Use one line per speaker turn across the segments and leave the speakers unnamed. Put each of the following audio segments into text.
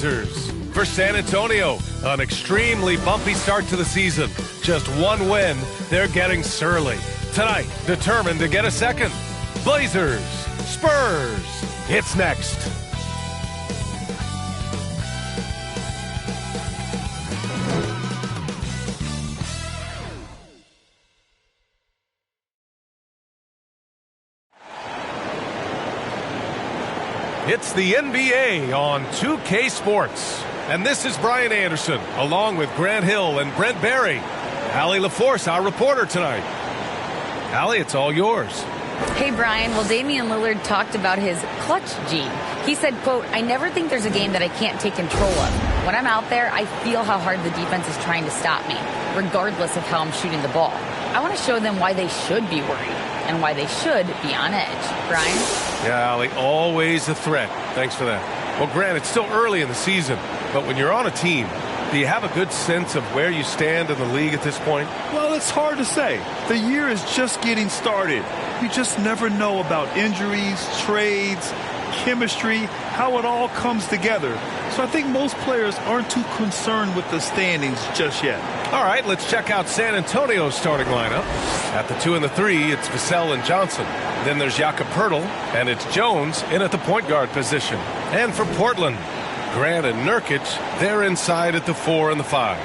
Trailblazers. For San Antonio, an extremely bumpy start to the season. Just one win, they're getting surly. Tonight, determined to get a second. Blazers, Spurs, it's next. It's the NBA on 2K Sports. And this is Brian Anderson, along with Grant Hill and Brent Barry. Allie LaForce, our reporter tonight. Allie, it's all yours.
Hey, Brian. Well, Damian Lillard talked about his clutch gene. He said, quote, "I never think there's a game that I can't take control of. When I'm out there, I feel how hard the defense is trying to stop me, regardless of how I'm shooting the ball. I want to show them why they should be worried and why they should be on edge." Brian?
Yeah, Allie, always a threat. Thanks for that. Well, Grant, it's still early in the season, but when you're on a team, do you have a good sense of where you stand in the league at this point?
Well, it's hard to say. The year is just getting started. You just never know about injuries, trades, chemistry, how it all comes together. So I think most players aren't too concerned with the standings just yet.
All right, let's check out San Antonio's starting lineup. At the 2 and the 3, it's Vassell and Johnson. Then there's Jakob Poeltl, and it's Jones in at the point guard position. And for Portland, Grant and Nurkic, they're inside at the 4 and the 5.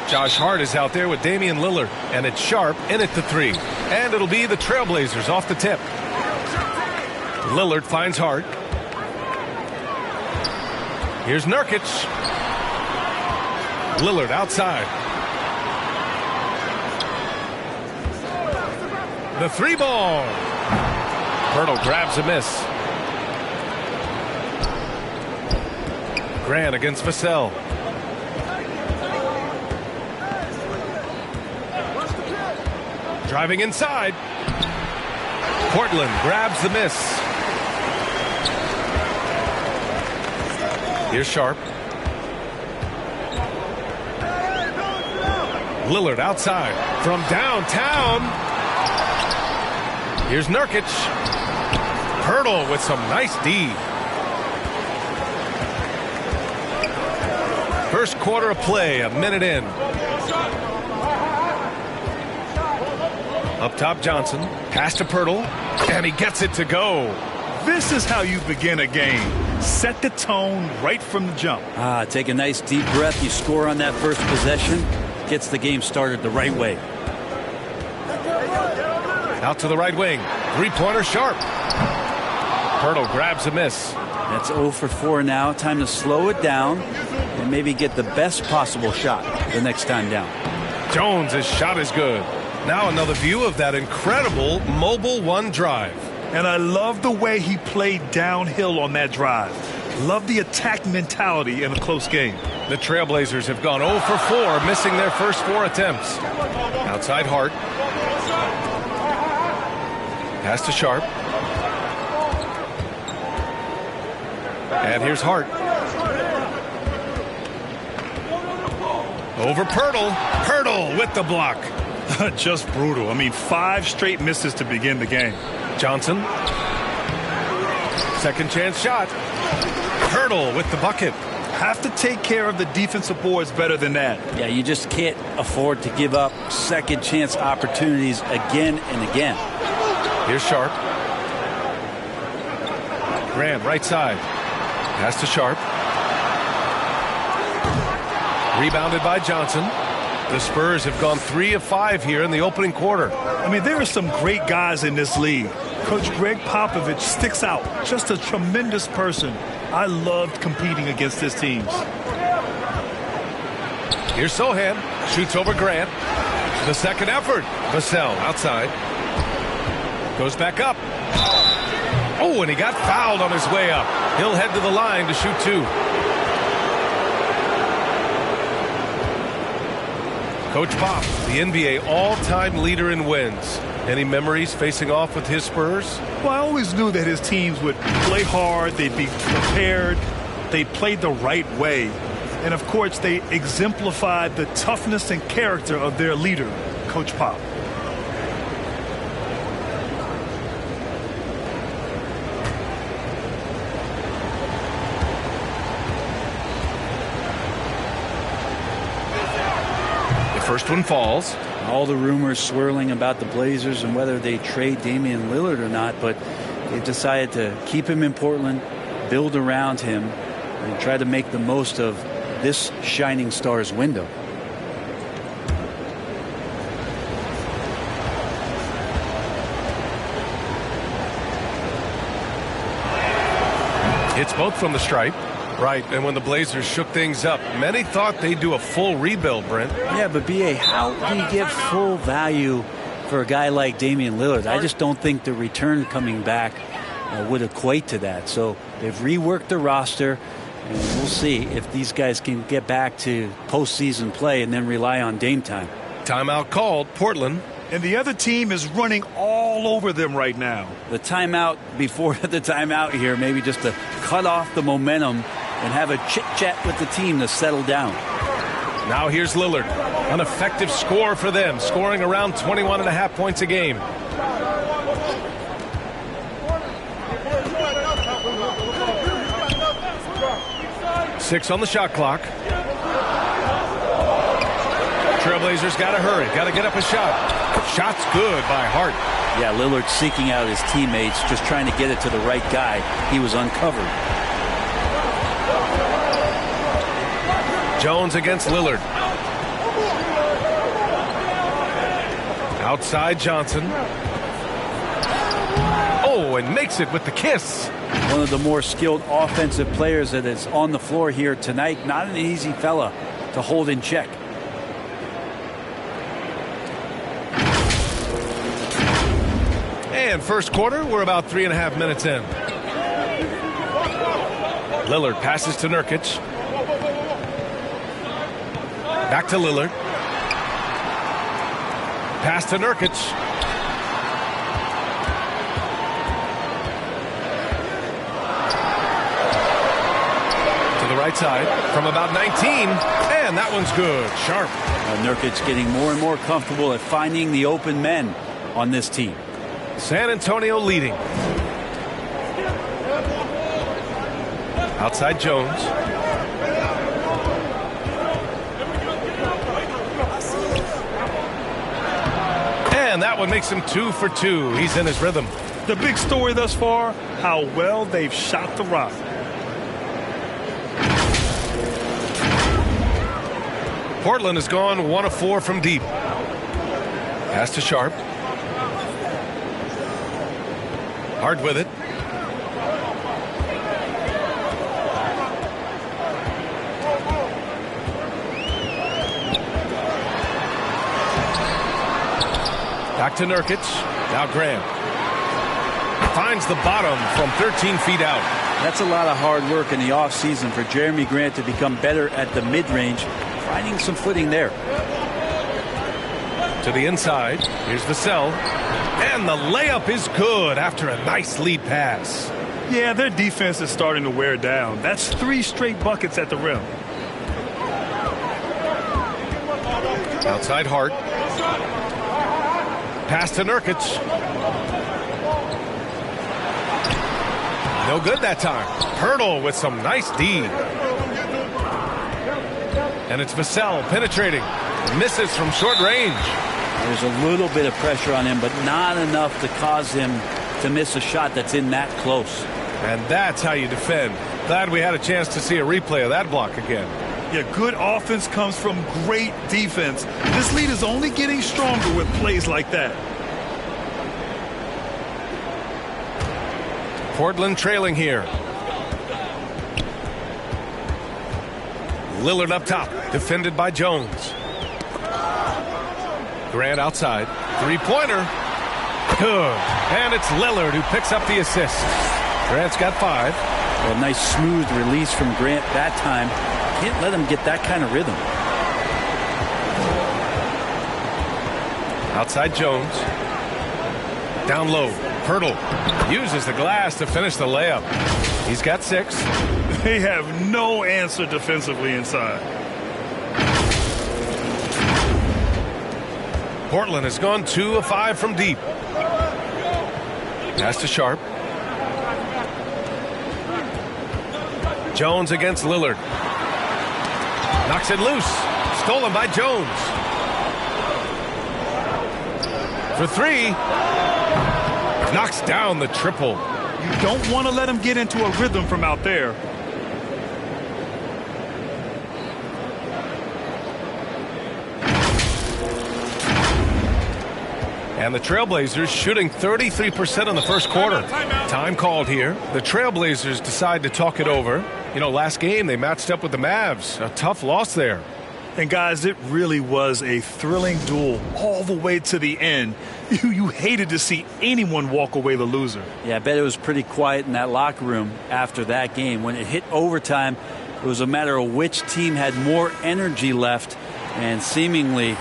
Josh Hart is out there with Damian Lillard, and it's Sharp in at the 3. And it'll be the Trailblazers off the tip. Lillard finds Hart. Here's Nurkic. Lillard outside. The 3 ball. Poeltl grabs a miss. Grant against Vassell. Driving inside. Portland grabs the miss. Here's Sharp. Lillard outside from downtown. Here's Nurkic. Poeltl with some nice D. First quarter of play, a minute in. Up top, Johnson. Pass to Poeltl, and he gets it to go.
This is how you begin a game. Set the tone right from the jump.
Take a nice deep breath. You score on that first possession. Gets the game started the right way.
Out to the right wing. Three-pointer Sharp. Poeltl grabs a miss.
That's 0 for 4 now. Time to slow it down and maybe get the best possible shot the next time down.
Jones' shot is good. Now another view of that incredible mobile 1 drive.
And I love the way he played downhill on that drive. Love the attack mentality in a close game.
The Trailblazers have gone 0 for 4, missing their first 4 attempts. Outside Hart. Pass to Sharp. And here's Hart. Over Poeltl. Poeltl with the block.
Just brutal. I mean, 5 straight misses to begin the game.
Johnson. Second chance shot. Poeltl with the bucket.
Have to take care of the defensive boards better than that.
Yeah, you just can't afford to give up second chance opportunities again and again.
Here's Sharp. Grant right side. Pass to Sharp. Rebounded by Johnson. The Spurs have gone 3 of 5 here in the opening quarter.
I mean, there are some great guys in this league. Coach Greg Popovich sticks out. Just a tremendous person. I loved competing against his teams.
Here's Sohan. Shoots over Grant. The second effort. Vassell outside. Goes back up. Oh, and he got fouled on his way up. He'll head to the line to shoot 2. Coach Pop, the NBA all-time leader in wins. Any memories facing off with his Spurs?
Well, I always knew that his teams would play hard, they'd be prepared, they played the right way. And, of course, they exemplified the toughness and character of their leader, Coach Pop.
first one falls.
All the rumors swirling about the Blazers and whether they trade Damian Lillard or not, but they've decided to keep him in Portland, build around him, and try to make the most of this shining star's window.
Hits both from the stripe. Right, and when the Blazers shook things up, many thought they'd do a full rebuild, Brent.
Yeah, but B.A., how do you get full value for a guy like Damian Lillard? I just don't think the return coming back would equate to that. So they've reworked the roster, and we'll see if these guys can get back to postseason play and then rely on Dame time.
Timeout called, Portland.
And the other team is running all over them right now.
The timeout before the timeout here, maybe just to cut off the momentum and have a chit-chat with the team to settle down.
Now here's Lillard. An effective score for them, scoring around 21.5 points a game. Six on the shot clock. Trailblazers got to hurry, got to get up a shot. Shot's good by Hart.
Yeah, Lillard seeking out his teammates, just trying to get it to the right guy. He was uncovered.
Jones against Lillard. Outside Johnson. Oh, and makes it with the kiss.
One of the more skilled offensive players that is on the floor here tonight. Not an easy fella to hold in check.
And first quarter, we're about 3.5 minutes in. Lillard passes to Nurkic. Back to Lillard. Pass to Nurkic. To the right side from about 19. And that one's good. Sharp.
Nurkic getting more and more comfortable at finding the open men on this team.
San Antonio leading. Outside Jones. And that one makes him 2 for 2. He's in his rhythm.
The big story thus far, how well they've shot the rock.
Portland has gone 1 of 4 from deep. Pass to Sharp. Hard with it. Back to Nurkic. Now Grant. Finds the bottom from 13 feet out.
That's a lot of hard work in the offseason for Jeremy Grant to become better at the mid-range. Finding some footing there.
To the inside. Here's Vassell. And the layup is good after a nice lead pass.
Yeah, their defense is starting to wear down. That's 3 straight buckets at the rim.
Outside Hart. Pass to Nurkic. No good that time. Pirtle with some nice D. And it's Vassell penetrating. Misses from short range.
There's a little bit of pressure on him, but not enough to cause him to miss a shot that's in that close.
And that's how you defend. Glad we had a chance to see a replay of that block again.
Yeah, good offense comes from great defense. This lead is only getting stronger with plays like that.
Portland trailing here. Lillard up top, defended by Jones. Grant outside. Three-pointer. Good. And it's Lillard who picks up the assist. Grant's got 5.
Well, nice smooth release from Grant that time. Can't let him get that kind of rhythm.
Outside Jones. Down low. Pirtle uses the glass to finish the layup. He's got 6.
They have no answer defensively inside.
Portland has gone 2 of 5 from deep. Pass to Sharp. Jones against Lillard. Knocks it loose. Stolen by Jones. for three. Knocks down the triple.
You don't want to let him get into a rhythm from out there.
And the Trailblazers shooting 33% in the first quarter. Time called here. The Trailblazers decide to talk it over. You know, last game they matched up with the Mavs. A tough loss there.
And guys, it really was a thrilling duel all the way to the end. You hated to see anyone walk away the loser.
Yeah, I bet it was pretty quiet in that locker room after that game. When it hit overtime, it was a matter of which team had more energy left, and seemingly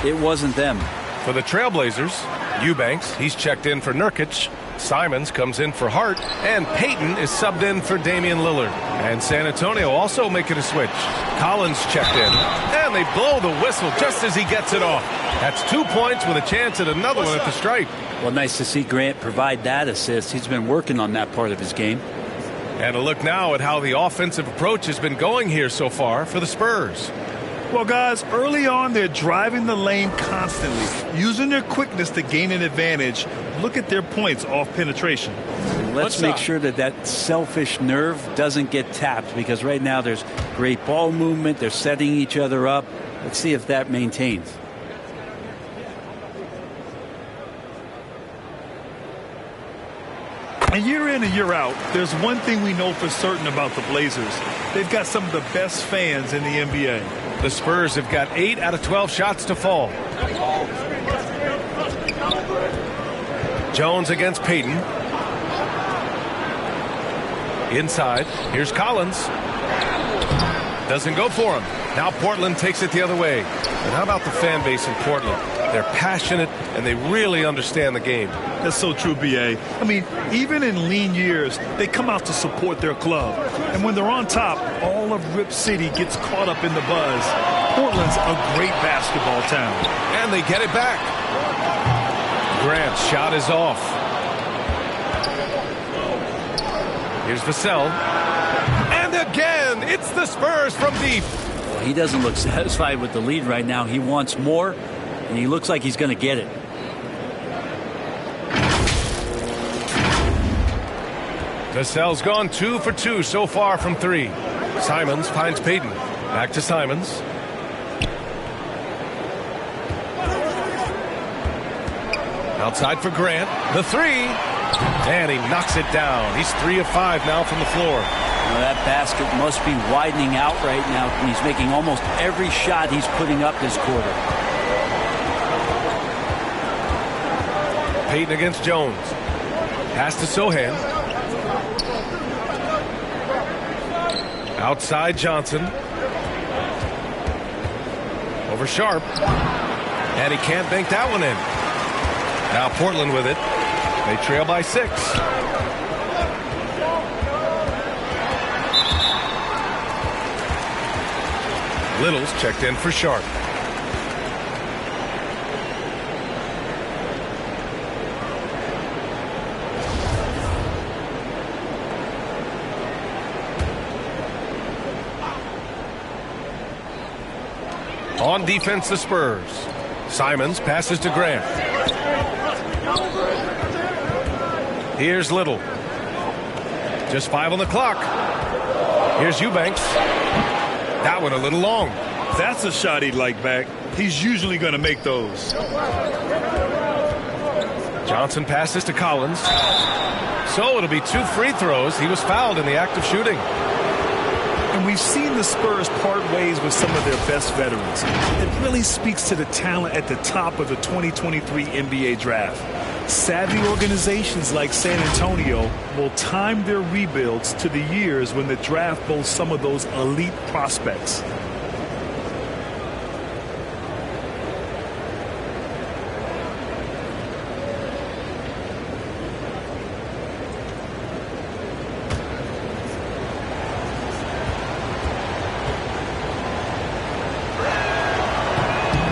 it wasn't them.
For the Trailblazers, Eubanks, he's checked in for Nurkic. Simons comes in for Hart, and Payton is subbed in for Damian Lillard. And San Antonio also making a switch. Collins checked in, and they blow the whistle just as he gets it off. That's 2 points with a chance at another one at the stripe.
Well, nice to see Grant provide that assist. He's been working on that part of his game.
And a look now at how the offensive approach has been going here so far for the Spurs.
Well, guys, early on, they're driving the lane constantly, using their quickness to gain an advantage. Look at their points off penetration.
Let's make sure that that selfish nerve doesn't get tapped, because right now there's great ball movement. They're setting each other up. Let's see if that maintains.
And year in and year out, there's one thing we know for certain about the Blazers. They've got some of the best fans in the NBA.
The Spurs have got 8 out of 12 shots to fall. Jones against Payton. Inside. Here's Collins. Doesn't go for him. Now Portland takes it the other way. And how about the fan base in Portland? They're passionate, and they really understand the game.
That's so true, B.A. I mean, even in lean years, they come out to support their club. And when they're on top, all of Rip City gets caught up in the buzz. Portland's a great basketball town.
And they get it back. Grant's shot is off. Here's Vassell. And again, it's the Spurs from deep.
He doesn't look satisfied with the lead right now. He wants more, and he looks like he's going to get it.
Vassell's gone 2 for 2 so far from 3. Simons finds Payton. Back to Simons. Outside for Grant. The 3. And he knocks it down. He's 3 of 5 now from the floor.
Well, that basket must be widening out right now. He's making almost every shot he's putting up this quarter.
Payton against Jones. Pass to Sohan. Outside Johnson. Over Sharp. And he can't bank that one in. Now Portland with it. They trail by 6. Little's checked in for Sharp. On defense, the Spurs. Simons passes to Grant. Here's Little. Just 5 on the clock. Here's Eubanks. That one a little long.
That's a shot he'd like back. He's usually going to make those.
Johnson passes to Collins. So it'll be 2 free throws. He was fouled in the act of shooting.
And we've seen the Spurs part ways with some of their best veterans. It really speaks to the talent at the top of the 2023 NBA draft. Savvy organizations like San Antonio will time their rebuilds to the years when the draft boasts some of those elite prospects.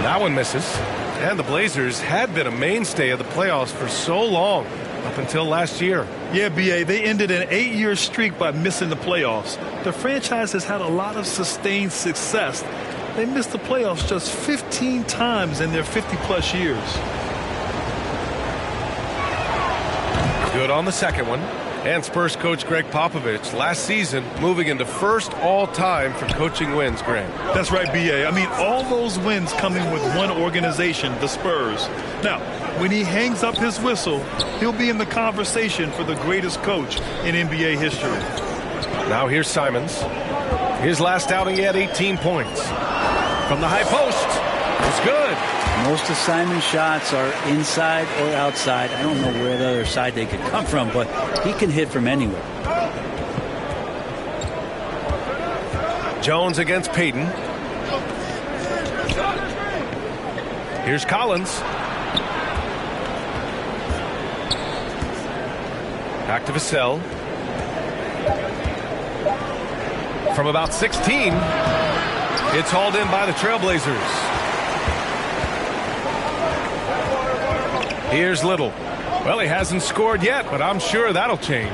That one misses. And the Blazers had been a mainstay of the playoffs for so long, up until last year.
Yeah, B.A., they ended an 8-year streak by missing the playoffs. The franchise has had a lot of sustained success. They missed the playoffs just 15 times in their 50-plus years.
Good on the second one. And Spurs coach Greg Popovich last season moving into first all-time for coaching wins, Grant.
That's right, B.A. I mean, all those wins coming with one organization, the Spurs. Now, when he hangs up his whistle, he'll be in the conversation for the greatest coach in NBA history.
Now here's Simons. His last outing, he had 18 points. From the high post, it's good.
Most of Simon's shots are inside or outside. I don't know where the other side they could come from, but he can hit from anywhere.
Jones against Payton. Here's Collins. Back to Vassell. From about 16, it's hauled in by the Trailblazers. Here's Little. Well, he hasn't scored yet, but I'm sure that'll change.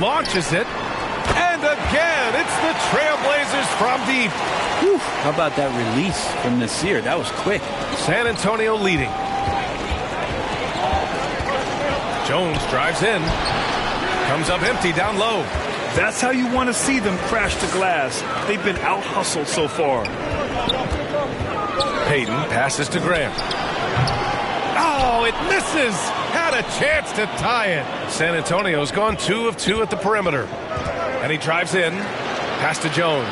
Launches it. And again, it's the Trailblazers from deep.
Whew, how about that release from Nasir? That was quick.
San Antonio leading. Jones drives in. Comes up empty down low.
That's how you want to see them crash the glass. They've been out-hustled so far.
Payton passes to Graham. Oh, it misses. Had a chance to tie it. San Antonio's gone 2 of 2 at the perimeter. And he drives in. Pass to Jones.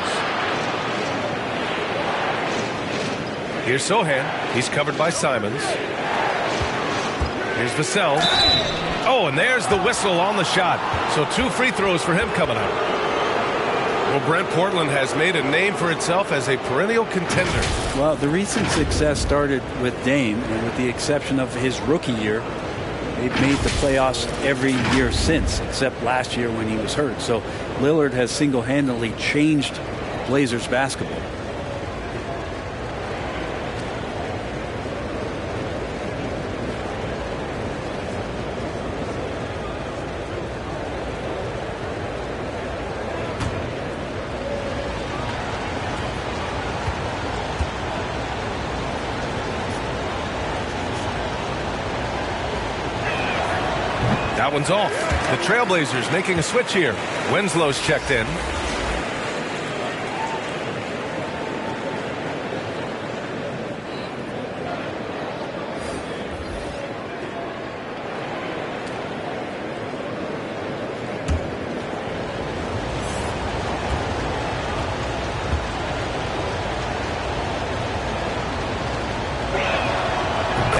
Here's Sohan. He's covered by Simons. Here's Vassell. Oh, and there's the whistle on the shot. So 2 free throws for him coming up. Well, Brent, Portland has made a name for itself as a perennial contender.
Well, the recent success started with Dame, and with the exception of his rookie year, they've made the playoffs every year since, except last year when he was hurt. So Lillard has single-handedly changed Blazers basketball.
That one's off. The Trailblazers making a switch here. Winslow's checked in.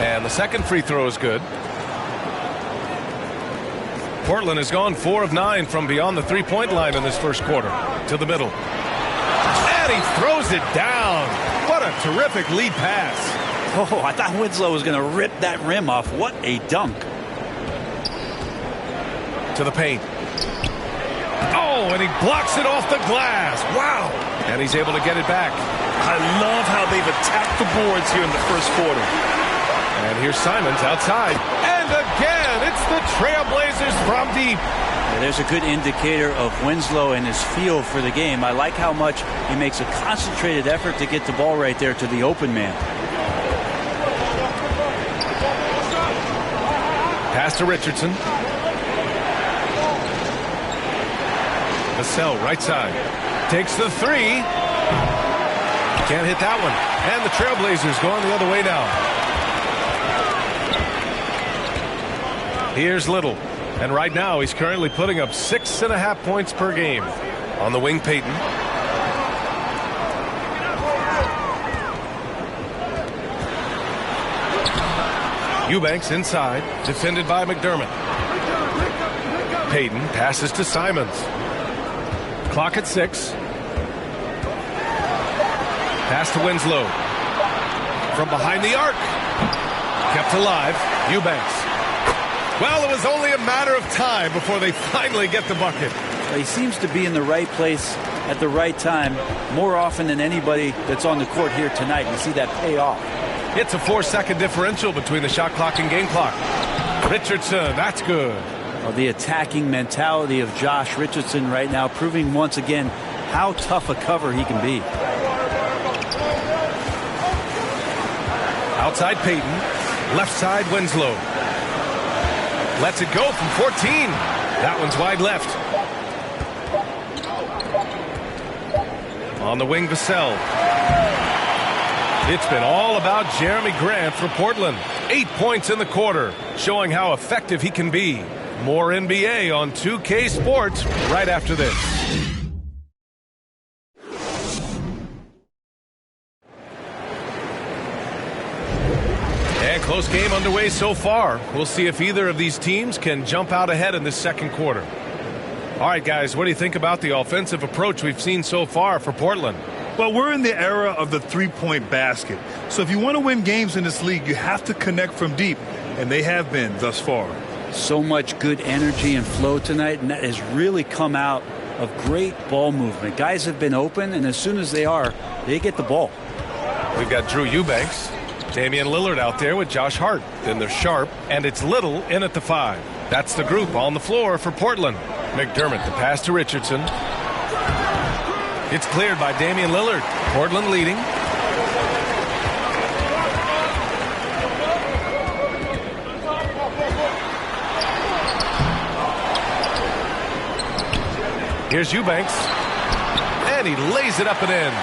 And the second free throw is good. Portland has gone 4 of 9 from beyond the three-point line in this first quarter. To the middle. And he throws it down. What a terrific lead pass.
Oh, I thought Winslow was going to rip that rim off. What a dunk.
To the paint. Oh, and he blocks it off the glass. Wow. And he's able to get it back.
I love how they've attacked the boards here in the first quarter.
And here's Simons outside. And again, it's the Trailblazers from deep.
Yeah, there's a good indicator of Winslow and his feel for the game. I like how much he makes a concentrated effort to get the ball right there to the open man.
Pass to Richardson. Vassell, right side. Takes the 3. Can't hit that one. And the Trailblazers going the other way now. Here's Little. And right now he's currently putting up 6.5 points per game. On the wing, Payton. Eubanks inside. Defended by McDermott. Payton passes to Simons. Clock at 6. Pass to Winslow. From behind the arc. Kept alive. Eubanks. Well, it was only a matter of time before they finally get the bucket.
He seems to be in the right place at the right time more often than anybody that's on the court here tonight. You see that pay off.
It's a 4-second differential between the shot clock and game clock. Richardson, that's good.
Well, the attacking mentality of Josh Richardson right now, proving once again how tough a cover he can be.
Outside Payton. Left side, Winslow. Lets it go from 14. That one's wide left. On the wing, Vassell. It's been all about Jeremy Grant for Portland. 8 points in the quarter, showing how effective he can be. More NBA on 2K Sports right after this. And close game underway so far. We'll see if either of these teams can jump out ahead in this second quarter. All right, guys, what do you think about the offensive approach we've seen so far for Portland?
Well, we're in the era of the three-point basket. So if you want to win games in this league, you have to connect from deep, and they have been thus far.
So much good energy and flow tonight, and that has really come out of great ball movement. Guys have been open, and as soon as they are, they get the ball.
We've got Drew Eubanks, Damian Lillard out there with Josh Hart. Then there's Sharp, and it's Little in at the 5. That's the group on the floor for Portland. McDermott, the pass to Richardson. It's cleared by Damian Lillard. Portland leading. Here's Eubanks. And he lays it up and in.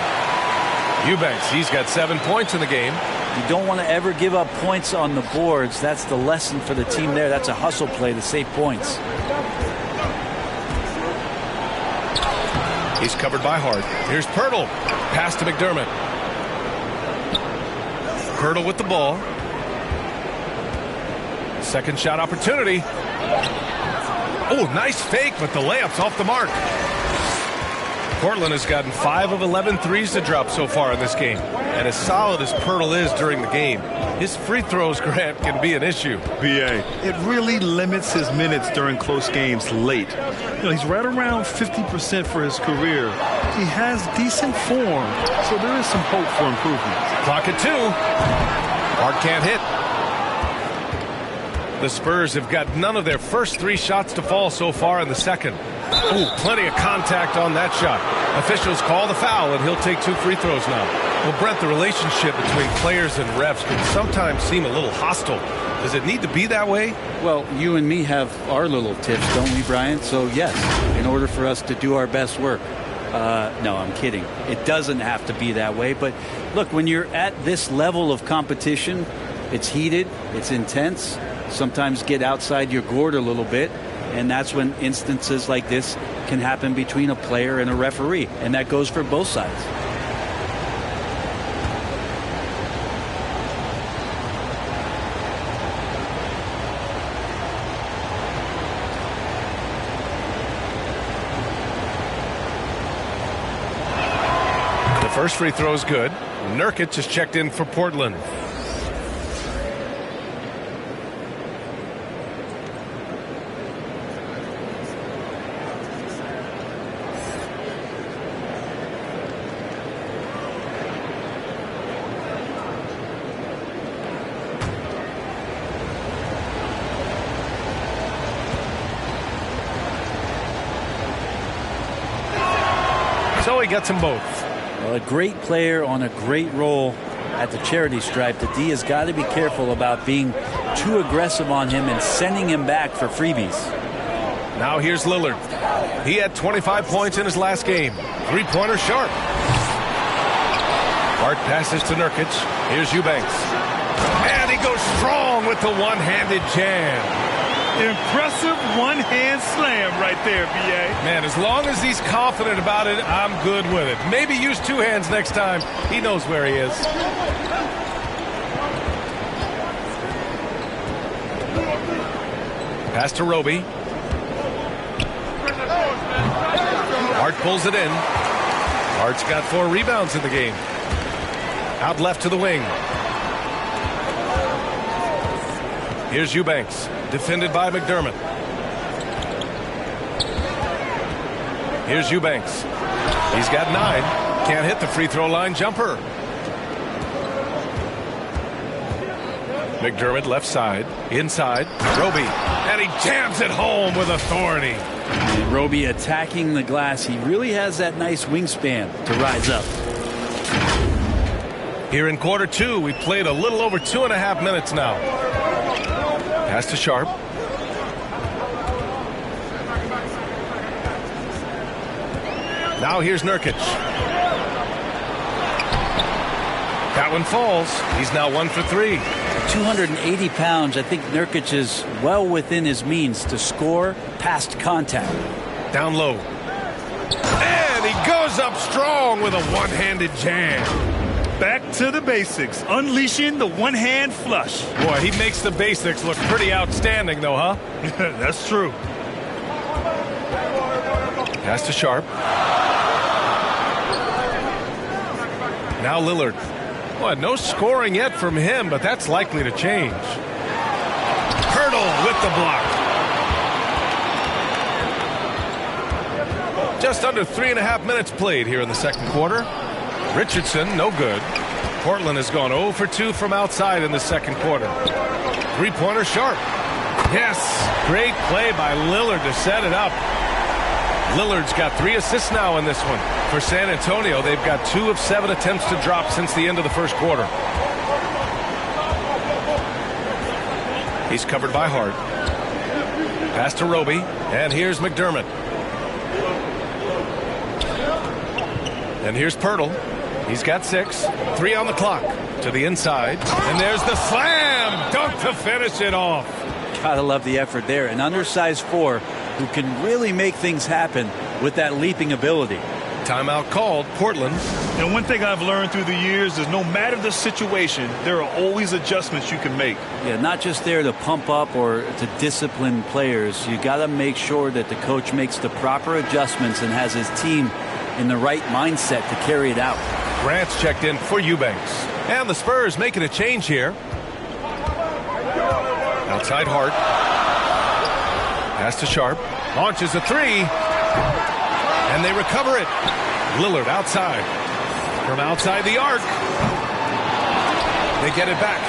Eubanks, he's got 7 points in the game.
You don't want to ever give up points on the boards. That's the lesson for the team there. That's a hustle play to save points.
He's covered by Hart. Here's Pirtle. Pass to McDermott. Pirtle with the ball. Second shot opportunity. Oh, nice fake, but the layup's off the mark. Portland has gotten 5 of 11 threes to drop so far in this game. And as solid as Pirtle is during the game, his free throws, Grant, can be an issue.
BA, it really limits his minutes during close games late. He's right around 50% for his career. He has decent form, so there is some hope for improvement.
Clock at 2. Hart can't hit. The Spurs have got none of their first 3 shots to fall so far in the second. Ooh, plenty of contact on that shot. Officials call the foul, and he'll take 2 free throws now. Well, Brent, the relationship between players and refs can sometimes seem a little hostile. Does it need to be that way?
Well, you and me have our little tips, don't we, Brian? So, yes, in order for us to do our best work. No, I'm kidding. It doesn't have to be that way. But, look, when you're at this level of competition, it's heated, it's intense. Sometimes get outside your gourd a little bit. And that's when instances like this can happen between a player and a referee. And that goes for both sides.
The first free throw is good. Nurkic has checked in for Portland. So he gets them both.
Well, a great player on a great role at the charity stripe. The D has got to be careful about being too aggressive on him and sending him back for freebies.
Now here's Lillard. He had 25 points in his last game. Three-pointer Sharp. Hart passes to Nurkic. Here's Eubanks. And he goes strong with the one-handed jam.
Impressive one-hand slam right there, B.A.
Man, as long as he's confident about it, I'm good with it. Maybe use 2 hands next time. He knows where he is. Pass to Roby. Hart pulls it in. Hart's got 4 rebounds in the game. Out left to the wing. Here's Eubanks. Defended by McDermott. Here's Eubanks. He's got 9. Can't hit the free throw line jumper. McDermott left side. Inside. Roby. And he jams it home with authority.
And Roby attacking the glass. He really has that nice wingspan to rise up.
Here in quarter two, we've played a little over 2.5 minutes now. Pass to Sharp. Now here's Nurkic. That one falls. He's now 1 for 3.
280 pounds. I think Nurkic is well within his means to score past contact.
Down low. And he goes up strong with a one-handed jam.
Back to the basics. Unleashing the one-hand flush.
Boy, he makes the basics look pretty outstanding, though, huh?
That's true.
Pass to Sharp. Now Lillard. Boy, no scoring yet from him, but that's likely to change. Hurdle with the block. Just under 3.5 minutes played here in the second quarter. Richardson, no good. Portland has gone 0 for 2 from outside in the second quarter. Three-pointer Sharp. Yes, great play by Lillard to set it up. Lillard's got 3 assists now in this one. For San Antonio, they've got 2 of 7 attempts to drop since the end of the first quarter. He's covered by Hart. Pass to Roby, and here's McDermott. And here's Pirtle. He's got 6. 3 on the clock. To the inside. And there's the slam dunk to finish it off.
Gotta love the effort there. An undersized 4 who can really make things happen with that leaping ability.
Timeout called, Portland.
And one thing I've learned through the years is no matter the situation, there are always adjustments you can make.
Yeah, not just there to pump up or to discipline players. You got to make sure that the coach makes the proper adjustments and has his team in the right mindset to carry it out.
Grant's checked in for Eubanks. And the Spurs making a change here. Outside Hart. Pass to Sharp. Launches a 3. And they recover it. Lillard outside. From outside the arc. They get it back.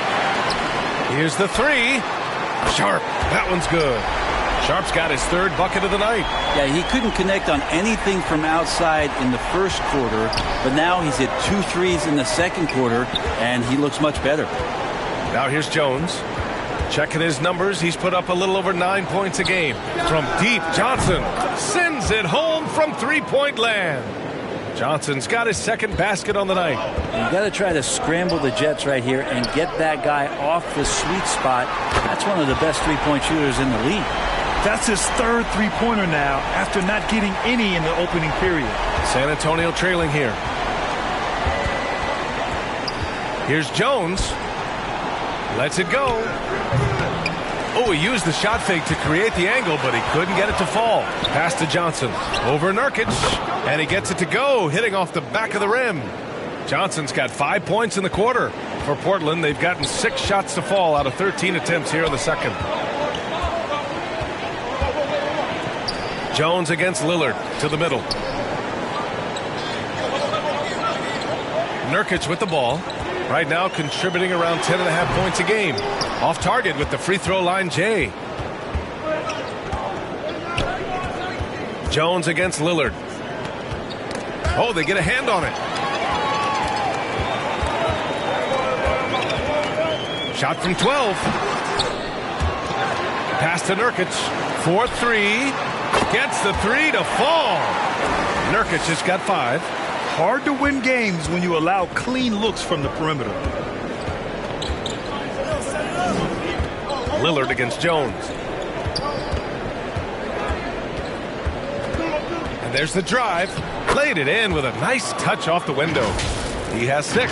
Here's the 3. Sharp. That one's good. Sharp's got his 3rd bucket of the night.
Yeah, he couldn't connect on anything from outside in the first quarter, but now he's hit 2 threes in the second quarter, and he looks much better.
Now here's Jones. Checking his numbers, he's put up a little over 9 points a game. From deep, Johnson sends it home from three-point land. Johnson's got his 2nd basket on the night.
You got to try to scramble the Jets right here and get that guy off the sweet spot. That's one of the best three-point shooters in the league.
That's his 3rd three-pointer now after not getting any in the opening period.
San Antonio trailing here. Here's Jones. Lets it go. Oh, he used the shot fake to create the angle, but he couldn't get it to fall. Pass to Johnson. Over Nurkic. And he gets it to go, hitting off the back of the rim. Johnson's got 5 points in the quarter. For Portland, they've gotten 6 shots to fall out of 13 attempts here in the second. Jones against Lillard to the middle. Nurkic with the ball. Right now contributing around 10.5 points a game. Off target with the free throw line, Jay. Jones against Lillard. Oh, they get a hand on it. Shot from 12. Pass to Nurkic. 4-3. Gets the 3 to fall. Nurkic has got 5.
Hard to win games when you allow clean looks from the perimeter.
Lillard against Jones. And there's the drive. Played it in with a nice touch off the window. He has 6.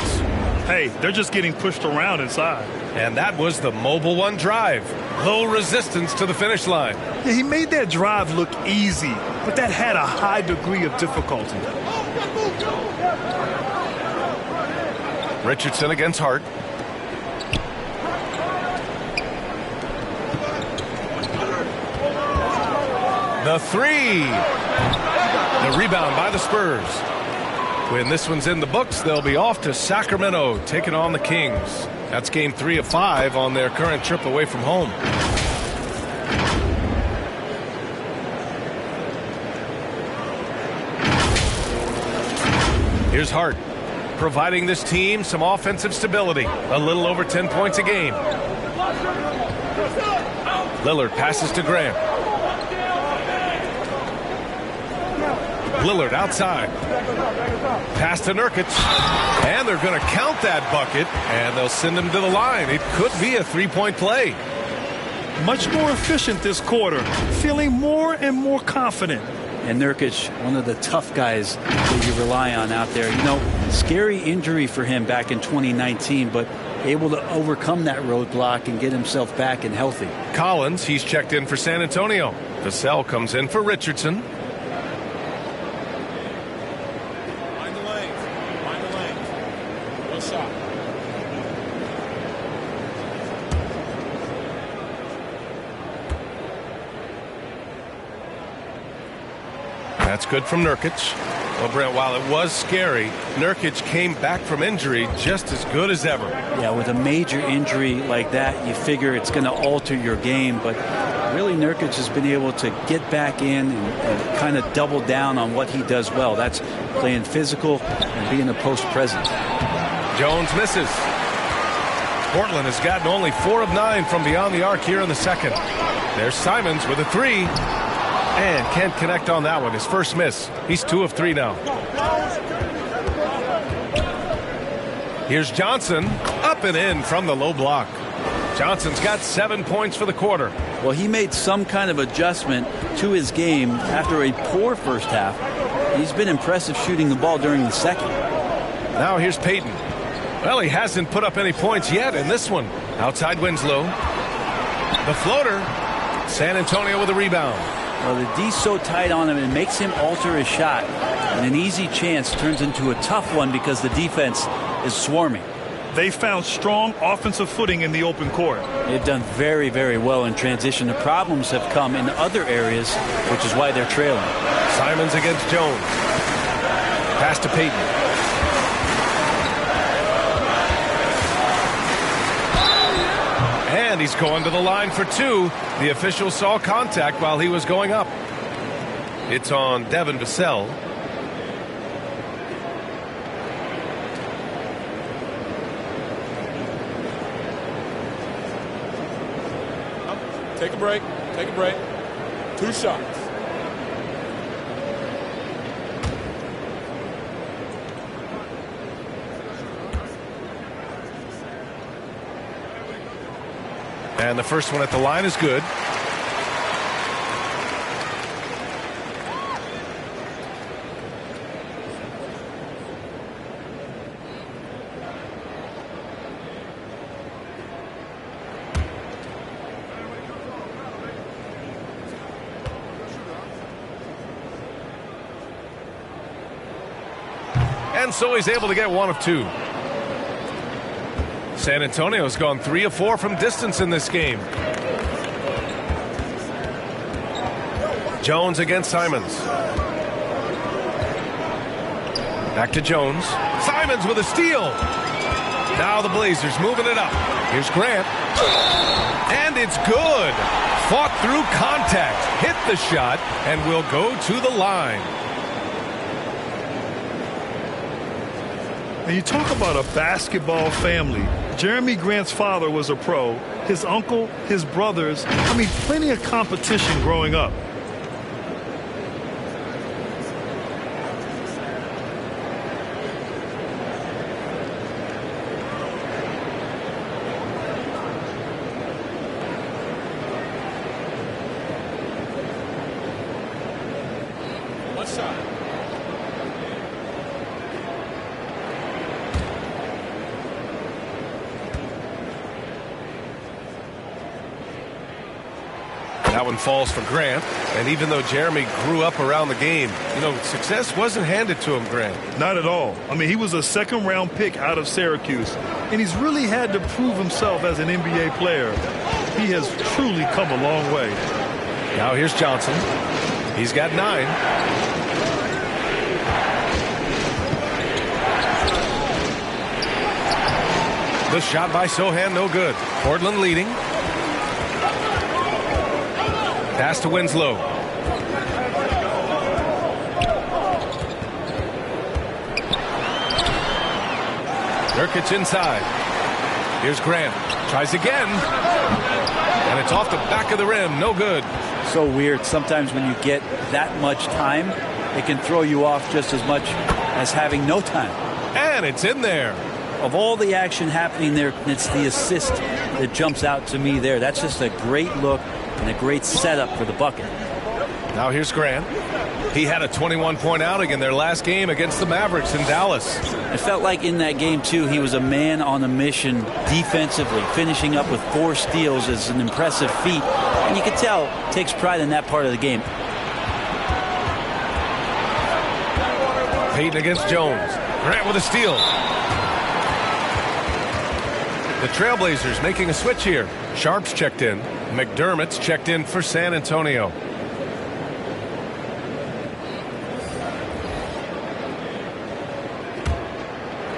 Hey, they're just getting pushed around inside.
And that was the mobile 1 drive. Low resistance to the finish line.
Yeah, he made that drive look easy, but that had a high degree of difficulty.
Richardson against Hart. The 3. The rebound by the Spurs. When this one's in the books, they'll be off to Sacramento, taking on the Kings. That's game 3 of 5 on their current trip away from home. Here's Hart. providing this team some offensive stability. A little over 10 points a game. Lillard passes to Grant. Lillard outside. Pass to Nurkic. And they're going to count that bucket, and they'll send him to the line. It could be a three-point play.
Much more efficient this quarter, feeling more and more confident.
And Nurkic, one of the tough guys that you rely on out there. You know, scary injury for him back in 2019, but able to overcome that roadblock and get himself back and healthy.
Collins, he's checked in for San Antonio. Vassell comes in for Richardson.
Find the lanes. No shot.
That's good from Nurkic. Well, Brent, while it was scary, Nurkic came back from injury just as good as ever.
Yeah, with a major injury like that, you figure it's going to alter your game. But really, Nurkic has been able to get back in and kind of double down on what he does well. That's playing physical and being a post presence.
Jones misses. Portland has gotten only 4 of 9 from beyond the arc here in the second. There's Simons with a three. And can't connect on that one. His first miss. He's 2 of 3 now. Here's Johnson. Up and in from the low block. Johnson's got 7 points for the quarter.
Well, he made some kind of adjustment to his game after a poor first half. He's been impressive shooting the ball during the second.
Now here's Payton. Well, he hasn't put up any points yet in this one. Outside Winslow. The floater. San Antonio with a rebound.
Well, the D's so tight on him, it makes him alter his shot. And an easy chance turns into a tough one because the defense is swarming.
They found strong offensive footing in the open court.
They've done very, very well in transition. The problems have come in other areas, which is why they're trailing.
Simons against Jones. Pass to Payton. And he's going to the line for 2. The official saw contact while he was going up. It's on Devin Vassell.
Take a break. 2 shots.
And the first one at the line is good. And so he's able to get 1 of 2. San Antonio's gone 3 of 4 from distance in this game. Jones against Simons. Back to Jones. Simons with a steal. Now the Blazers moving it up. Here's Grant. And it's good. Fought through contact. Hit the shot and will go to the line.
And you talk about a basketball family. Jeremy Grant's father was a pro. His uncle, his brothers. I mean, plenty of competition growing up.
One shot.
That one falls for Grant. And even though Jeremy grew up around the game, you know, success wasn't handed to him, Grant.
Not at all. I mean, he was a second-round pick out of Syracuse, and he's really had to prove himself as an NBA player. He has truly come a long way.
Now here's Johnson. He's got 9. The shot by Sohan, no good. Portland leading. Pass to Winslow. Nurkic inside. Here's Grant. Tries again. And it's off the back of the rim. No good.
So weird. Sometimes when you get that much time, it can throw you off just as much as having no time.
And it's in there.
Of all the action happening there, it's the assist that jumps out to me there. That's just a great look and a great setup for the bucket.
Now here's Grant. He had a 21-point outing in their last game against the Mavericks in Dallas.
It felt like in that game, too, he was a man on a mission defensively. Finishing up with 4 steals is an impressive feat. And you can tell, takes pride in that part of the game.
Payton against Jones. Grant with a steal. The Trailblazers making a switch here. Sharp's checked in. McDermott's checked in for San Antonio.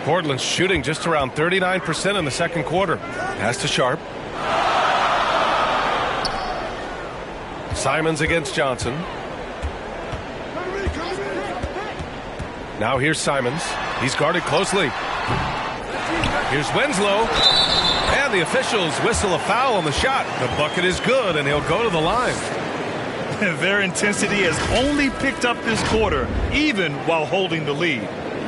Portland's shooting just around 39% in the second quarter. Pass to Sharp. Simons against Johnson. Now here's Simons. He's guarded closely. Here's Winslow. And the officials whistle a foul on the shot. The bucket is good, and he'll go to the line.
Their intensity has only picked up this quarter, even while holding the lead.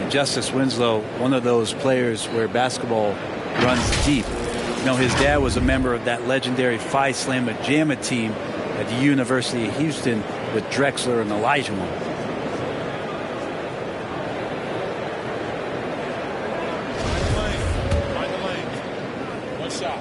Justice Winslow, one of those players where basketball runs deep. You know, his dad was a member of that legendary Phi Slamma Jamma team at the University of Houston with Drexler and Olajuwon.
Find the lane. One shot.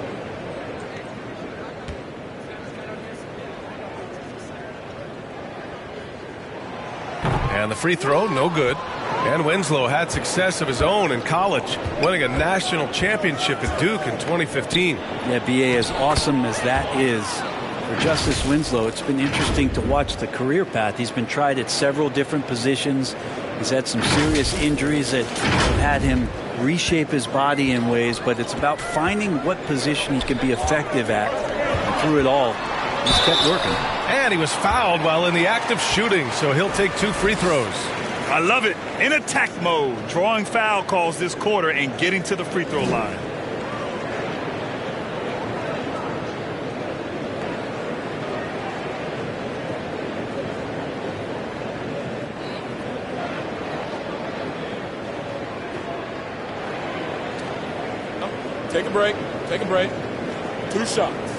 And the free throw, no good. And Winslow had success of his own in college, winning a national championship at Duke in 2015.
Yeah, B.A., as awesome as that is for Justice Winslow, it's been interesting to watch the career path. He's been tried at several different positions. He's had some serious injuries that have had him reshape his body in ways, but it's about finding what position he can be effective at. And through it all, he's kept working.
And he was fouled while in the act of shooting, so he'll take 2 free throws.
I love it. In attack mode, drawing foul calls this quarter and getting to the free throw line.
Take a break. Take a break. 2 shots.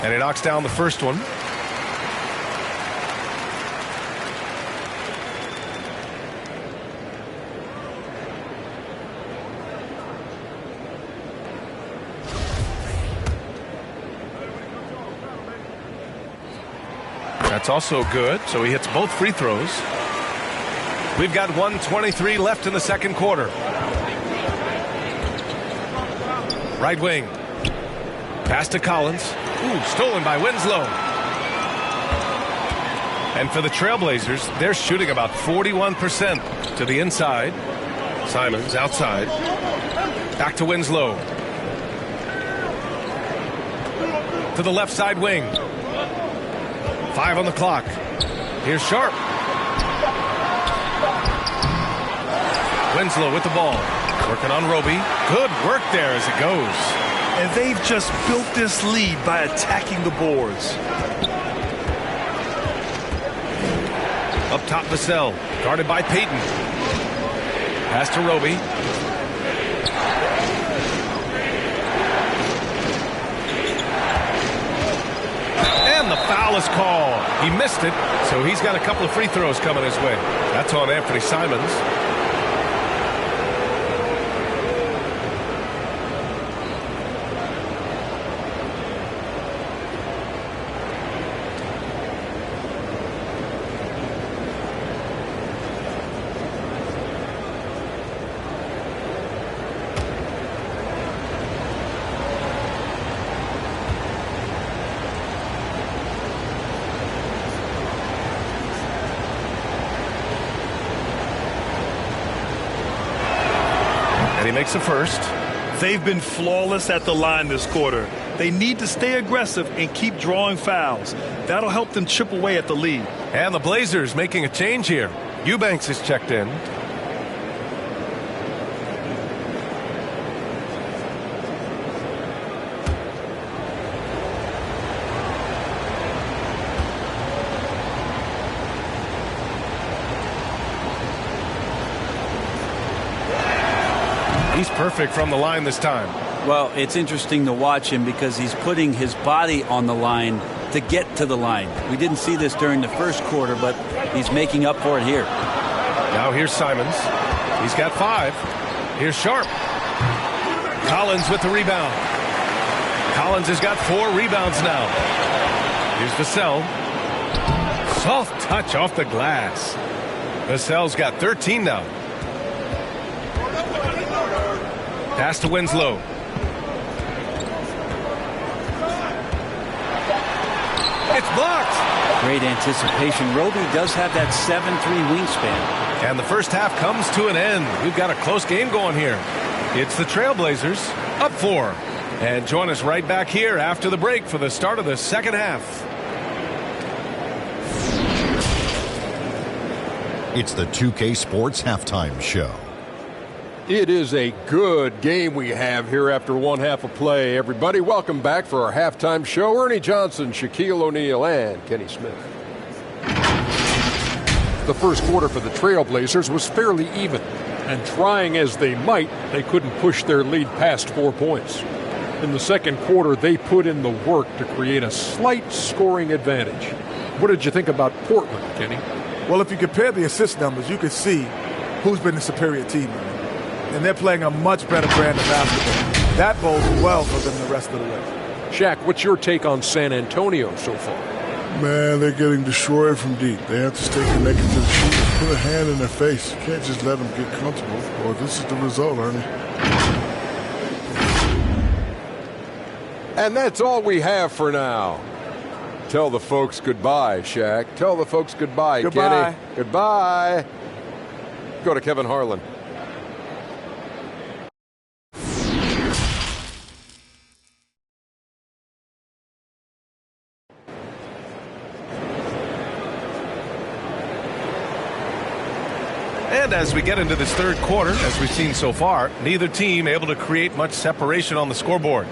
And he knocks down the first one. That's also good, so he hits both free throws. We've got 1:23 left in the second quarter. Right wing. Pass to Collins. Ooh, stolen by Winslow. And for the Trailblazers, they're shooting about 41% to the inside. Simons outside. Back to Winslow. To the left side wing. 5 on the clock. Here's Sharp. Winslow with the ball. Working on Roby. Good work there as it goes.
And they've just built this lead by attacking the boards.
Up top, Vassell, guarded by Payton. Pass to Roby. And the foul is called. He missed it, so he's got a couple of free throws coming his way. That's on Anthony Simons. He makes the first.
They've been flawless at the line this quarter. They need to stay aggressive and keep drawing fouls. That'll help them chip away at the lead.
And the Blazers making a change here. Eubanks is checked in. He's perfect from the line this time.
Well, it's interesting to watch him because he's putting his body on the line to get to the line. We didn't see this during the first quarter, but he's making up for it here.
Now here's Simons. He's got 5. Here's Sharp. Collins with the rebound. Collins has got 4 rebounds now. Here's Vassell. Soft touch off the glass. Vassell's got 13 now. Pass to Winslow. It's blocked.
Great anticipation. Roby does have that 7'3" wingspan.
And the first half comes to an end. We've got a close game going here. It's the Trailblazers up 4. And join us right back here after the break for the start of the second half.
It's the 2K Sports Halftime Show.
It is a good game we have here after one half of play. Everybody, welcome back for our halftime show. Ernie Johnson, Shaquille O'Neal, and Kenny Smith. The first quarter for the Trailblazers was fairly even, and trying as they might, they couldn't push their lead past 4 points. In the second quarter, they put in the work to create a slight scoring advantage. What did you think about Portland, Kenny?
Well, if you compare the assist numbers, you can see who's been the superior team. And they're playing a much better brand of basketball. That bodes well for them the rest of the way.
Shaq, what's your take on San Antonio so far?
Man, they're getting destroyed from deep. They have to stay connected to the shooters. Put a hand in their face. You can't just let them get comfortable, or this is the result, Ernie.
And that's all we have for now. Tell the folks goodbye, Shaq. Tell the folks goodbye,
Goodbye.
Kenny. Goodbye. Go to Kevin Harlan.
And as we get into this third quarter, as we've seen so far, neither team able to create much separation on the scoreboard.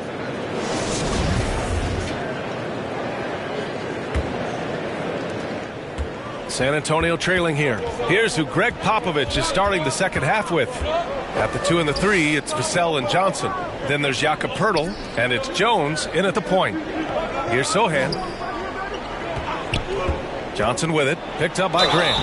San Antonio trailing here. Here's who Greg Popovich is starting the second half with. At the 2 and the 3, it's Vassell and Johnson. Then there's Jakob Poeltl, and it's Jones in at the point. Here's Sohan. Johnson with it, picked up by Grant.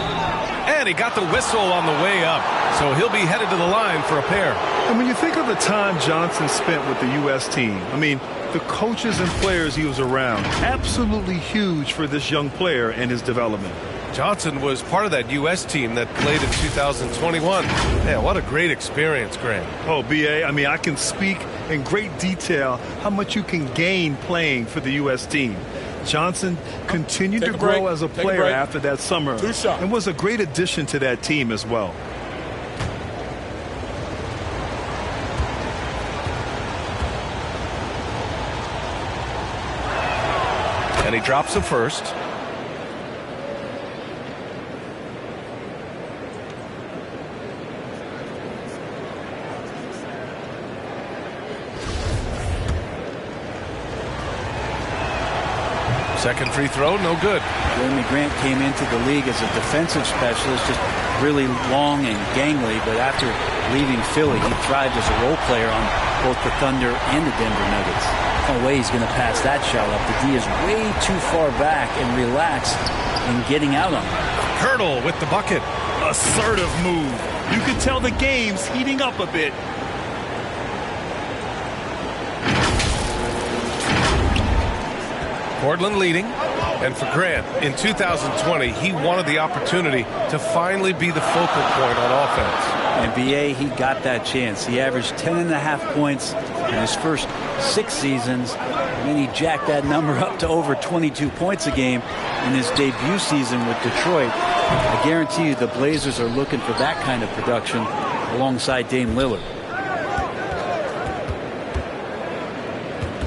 And he got the whistle on the way up, so he'll be headed to the line for a pair.
And when you think of the time Johnson spent with the U.S. team, I mean, the coaches and players he was around, absolutely huge for this young player and his development.
Johnson was part of that U.S. team that played in 2021. Man, what a great experience, Grant.
Oh, B.A., I mean, I can speak in great detail how much you can gain playing for the U.S. team. Johnson continued to grow as a player after that summer and was a great addition to that team as well.
And he drops the first. Second free throw, no good.
Jeremy Grant came into the league as a defensive specialist, just really long and gangly, but after leaving Philly, he thrived as a role player on both the Thunder and the Denver Nuggets. No way he's going to pass that shot up. The D is way too far back and relaxed in getting out on him.
Poeltl with the bucket.
Assertive move. You can tell the game's heating up a bit.
Portland leading. And for Grant, in 2020, he wanted the opportunity to finally be the focal point on offense.
And B.A., he got that chance. He averaged 10.5 points in his first 6 seasons. And then he jacked that number up to over 22 points a game in his debut season with Detroit. I guarantee you the Blazers are looking for that kind of production alongside Dame Lillard.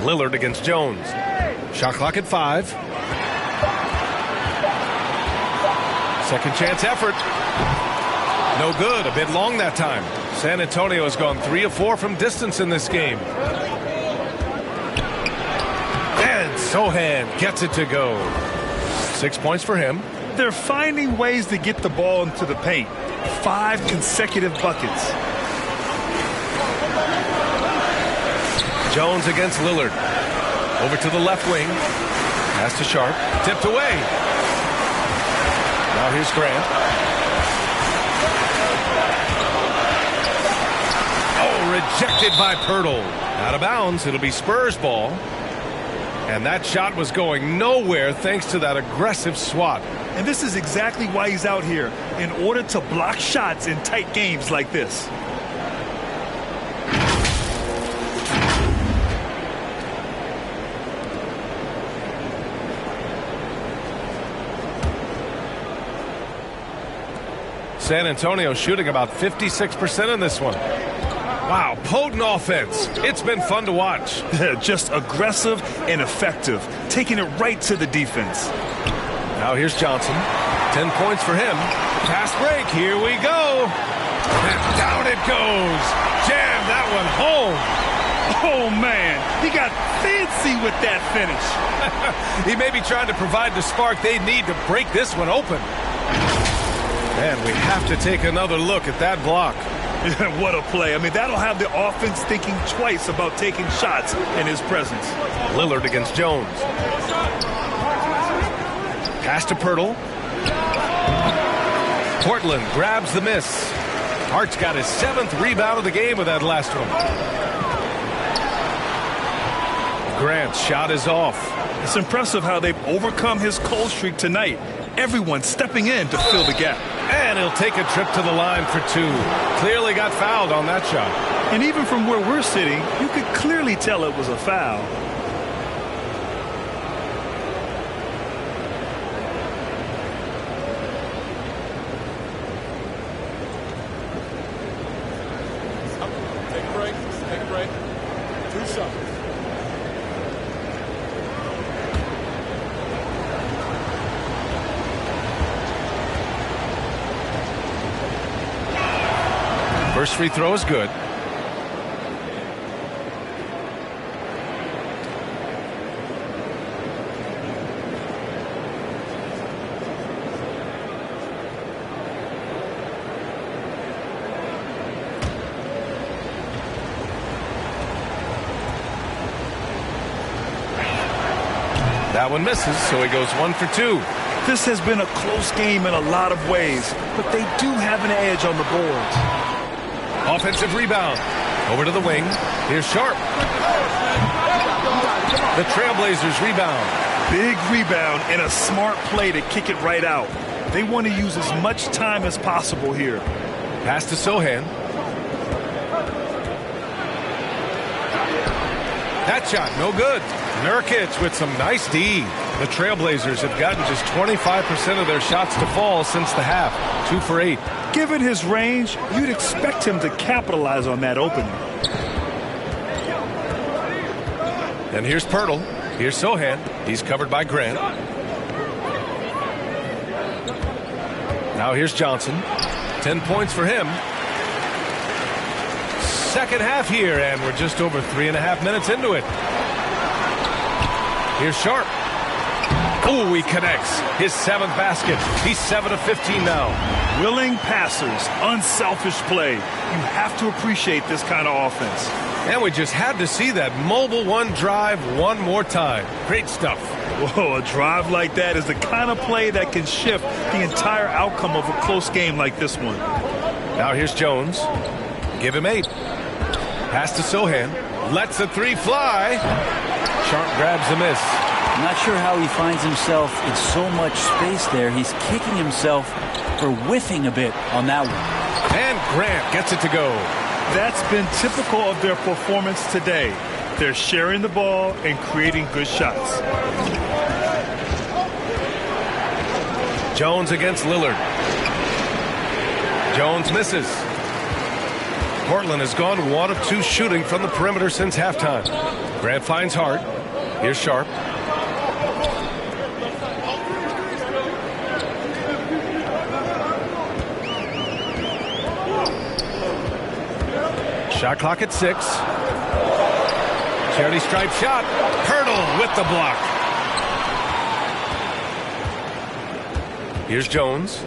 Lillard against Jones. Shot clock at 5. Second chance effort. No good. A bit long that time. San Antonio has gone 3 of 4 from distance in this game. And Sohan gets it to go. 6 points for him.
They're finding ways to get the ball into the paint. 5 consecutive buckets.
Jones against Lillard. Over to the left wing. Pass to Sharp. Tipped away. Now here's Grant. Oh, rejected by Pirtle. Out of bounds. It'll be Spurs ball. And that shot was going nowhere thanks to that aggressive swat.
And this is exactly why he's out here, in order to block shots in tight games like this.
San Antonio shooting about 56% in this one. Wow, potent offense. It's been fun to watch.
Just aggressive and effective, taking it right to the defense.
Now here's Johnson. 10 points for him. Pass break. Here we go. And down it goes. Jam that one home.
Oh, man. He got fancy with that finish.
He may be trying to provide the spark they need to break this one open. And we have to take another look at that block.
What a play. I mean, that'll have the offense thinking twice about taking shots in his presence.
Lillard against Jones. Pass to Pirtle. Portland grabs the miss. Hart's got his 7th rebound of the game with that last one. Grant's shot is off.
It's impressive how they've overcome his cold streak tonight. Everyone stepping in to fill the gap.
And he'll take a trip to the line for 2. Clearly got fouled on that shot.
And even from where we're sitting, you could clearly tell it was a foul.
Take a break. Take a break. 2 shots.
First free throw is good. That one misses, so he goes 1 for 2.
This has been a close game in a lot of ways, but they do have an edge on the boards.
Offensive rebound. Over to the wing. Here's Sharp. The Trailblazers rebound.
Big rebound and a smart play to kick it right out. They want to use as much time as possible here.
Pass to Sohan. That shot, no good. Nurkic with some nice D. The Trailblazers have gotten just 25% of their shots to fall since the half. 2 for 8.
Given his range, you'd expect him to capitalize on that opening.
And here's Pirtle. Here's Sohan. He's covered by Grant. Now here's Johnson. 10 points for him. Second half here, and we're just over 3.5 minutes into it. Here's Sharp. Oh, he connects. His 7th basket. He's 7 of 15 now.
Willing passers, unselfish play. You have to appreciate this kind of offense.
And we just had to see that mobile one drive one more time. Great stuff.
Whoa, a drive like that is the kind of play that can shift the entire outcome of a close game like this one.
Now here's Jones. Give him 8. Pass to Sohan. Lets a 3 fly. Sharp grabs the miss.
I'm not sure how he finds himself in so much space there. He's kicking himself for whiffing a bit on that one.
And Grant gets it to go.
That's been typical of their performance today. They're sharing the ball and creating good shots.
Jones against Lillard. Jones misses. Portland has gone 1 of 2 shooting from the perimeter since halftime. Grant finds Hart. Here's Sharp. Shot clock at 6. Charity stripe shot. Pirtle with the block. Here's Jones.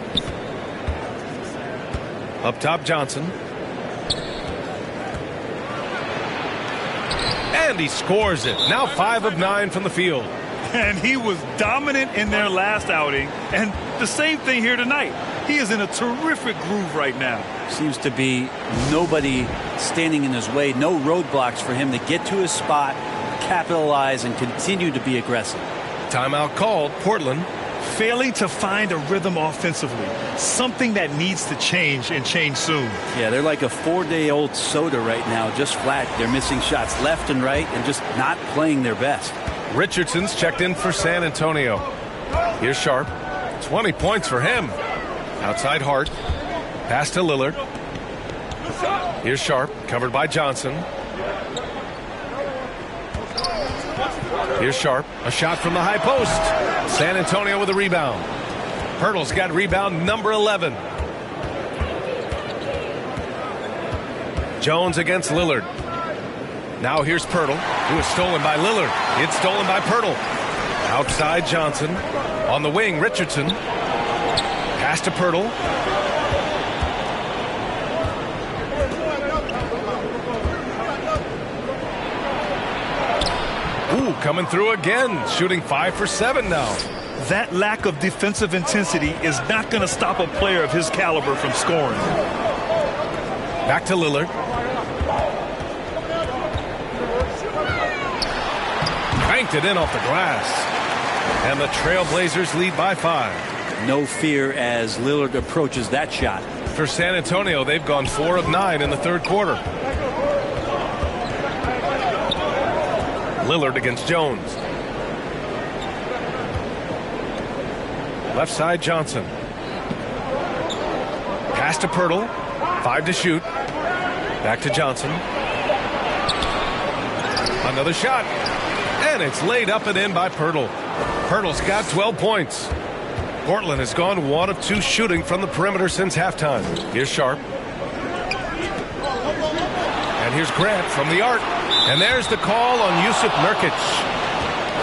Up top, Johnson. And he scores it. Now 5 of 9 from the field.
And he was dominant in their last outing. And the same thing here tonight. He is in a terrific groove right now.
Seems to be nobody standing in his way. No roadblocks for him to get to his spot, capitalize, and continue to be aggressive.
Timeout called. Portland.
Failing to find a rhythm offensively. Something that needs to change and change soon.
Yeah, they're like a 4-day-old soda right now, just flat. They're missing shots left and right and just not playing their best.
Richardson's checked in for San Antonio. Here's Sharp. 20 points for him. Outside Hart. Pass to Lillard. Here's Sharp, covered by Johnson. Here's Sharp. A shot from the high post. San Antonio with a rebound. Pirtle's got rebound number 11. Jones against Lillard. Now here's Pirtle, who is stolen by Lillard. It's stolen by Pirtle. Outside Johnson. On the wing, Richardson. Pass to Pirtle. Ooh, coming through again. Shooting 5 for 7 now.
That lack of defensive intensity is not going to stop a player of his caliber from scoring.
Back to Lillard. Banked it in off the glass. And the Trailblazers lead by 5.
No fear as Lillard approaches that shot.
For San Antonio, they've gone 4 of 9 in the third quarter. Lillard against Jones. Left side, Johnson. Pass to Pirtle. 5 to shoot. Back to Johnson. Another shot. And it's laid up and in by Pirtle. Pirtle's got 12 points. Portland has gone 1 of 2 shooting from the perimeter since halftime. Here's Sharp. And here's Grant from the arc. And there's the call on Jusuf Nurkic.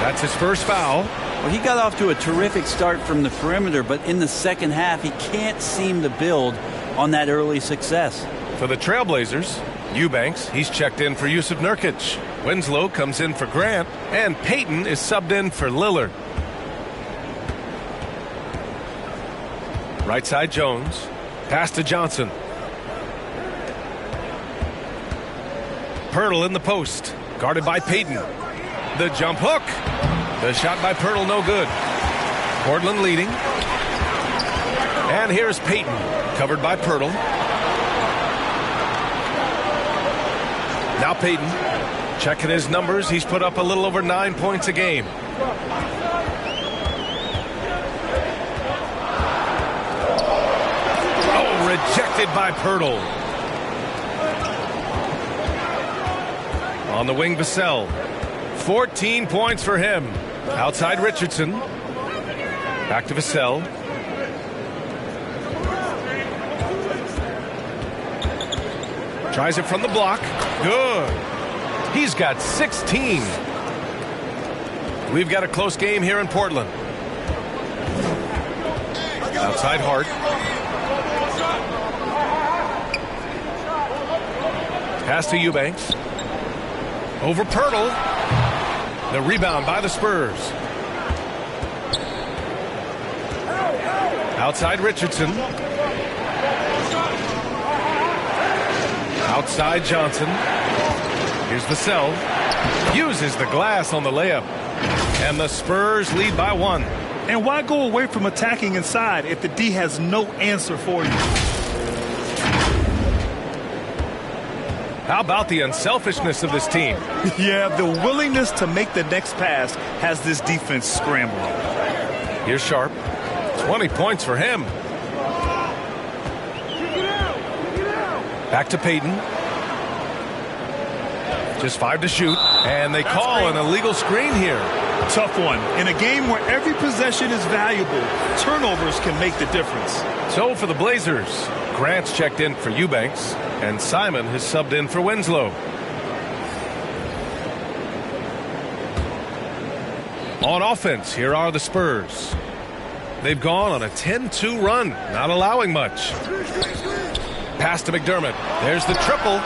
That's his first foul.
Well, he got off to a terrific start from the perimeter, but in the second half, he can't seem to build on that early success.
For the Trailblazers, Eubanks, he's checked in for Jusuf Nurkic. Winslow comes in for Grant, and Payton is subbed in for Lillard. Right side, Jones. Pass to Johnson. Pirtle in the post, guarded by Payton. The jump hook. The shot by Pirtle, no good. Portland leading. And here's Payton, covered by Pirtle. Now Payton, checking his numbers. He's put up a little over 9 points a game. Oh, rejected by Pirtle. On the wing, Vassell. 14 points for him. Outside Richardson. Back to Vassell. Tries it from the block. Good. He's got 16. We've got a close game here in Portland. Outside Hart. Pass to Eubanks. Over Pirtle. The rebound by the Spurs. Outside Richardson. Outside Johnson. Here's Vassell. Uses the glass on the layup. And the Spurs lead by 1.
And why go away from attacking inside if the D has no answer for you?
How about the unselfishness of this team?
Yeah, the willingness to make the next pass has this defense scrambling.
Here's Sharp. 20 points for him. Back to Payton. Just 5 to shoot. And they call an illegal screen here.
Tough one. In a game where every possession is valuable, turnovers can make the difference.
So for the Blazers, Grant's checked in for Eubanks, and Simon has subbed in for Winslow. On offense, here are the Spurs. They've gone on a 10-2 run, not allowing much. Pass to McDermott. There's the triple.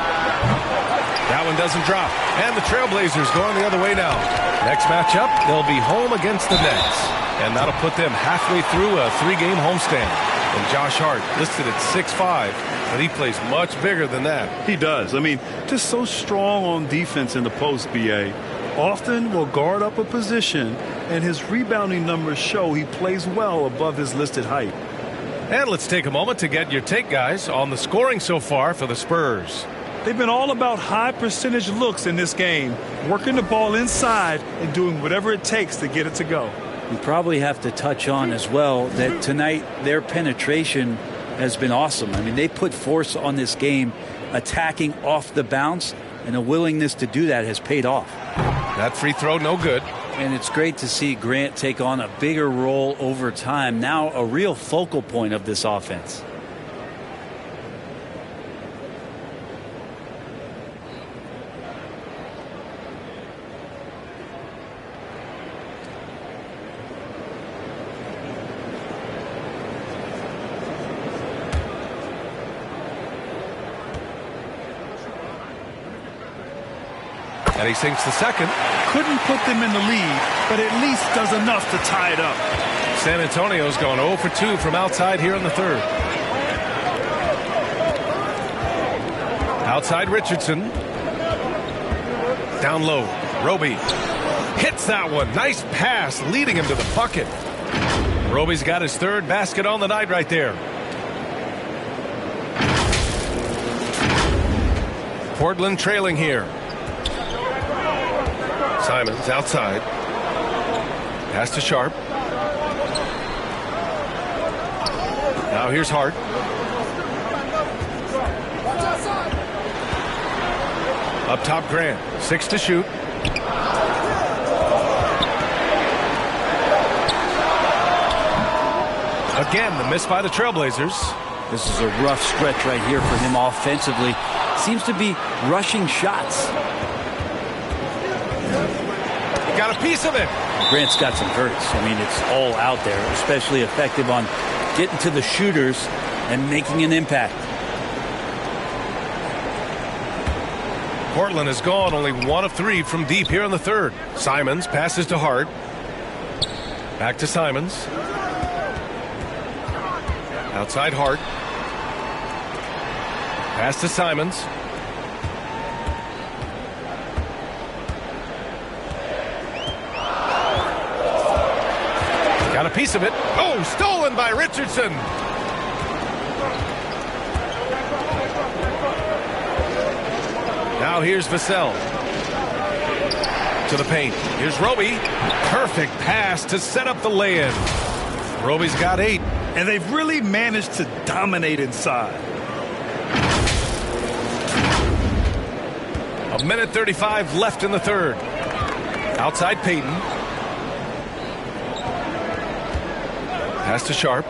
That one doesn't drop. And the Trailblazers going the other way now. Next matchup, they'll be home against the Nets. And that'll put them halfway through a 3-game homestand. And Josh Hart listed at 6'5", but he plays much bigger than that.
He does. I mean, just so strong on defense in the post, B.A. Often will guard up a position, and his rebounding numbers show he plays well above his listed height.
And let's take a moment to get your take, guys, on the scoring so far for the Spurs.
They've been all about high percentage looks in this game, working the ball inside and doing whatever it takes to get it to go.
We probably have to touch on as well that tonight their penetration has been awesome. I mean, they put force on this game, attacking off the bounce, and a willingness to do that has paid off.
That free throw, no good.
And it's great to see Grant take on a bigger role over time, now a real focal point of this offense.
And he sinks the second.
Couldn't put them in the lead, but at least does enough to tie it up.
San Antonio's gone 0 for 2 from outside here in the third. Outside Richardson. Down low. Roby hits that one. Nice pass, leading him to the bucket. Roby's got his third basket on the night right there. Portland trailing here. Simons outside. Pass to Sharp. Now here's Hart. Up top Grant. 6 to shoot. Again, the miss by the Trailblazers.
This is a rough stretch right here for him offensively. Seems to be rushing shots.
Got a piece of it.
Grant's got some hurts. I mean, it's all out there, especially effective on getting to the shooters and making an impact.
Portland has gone only 1 of 3 from deep here in the third. Simons passes to Hart. Back to Simons. Outside Hart. Pass to Simons. Got a piece of it. Oh, stolen by Richardson. Now here's Vassell. To the paint. Here's Roby. Perfect pass to set up the lay-in. Roby's got 8.
And they've really managed to dominate inside.
A minute 35 left in the third. Outside Payton. Pass to Sharp.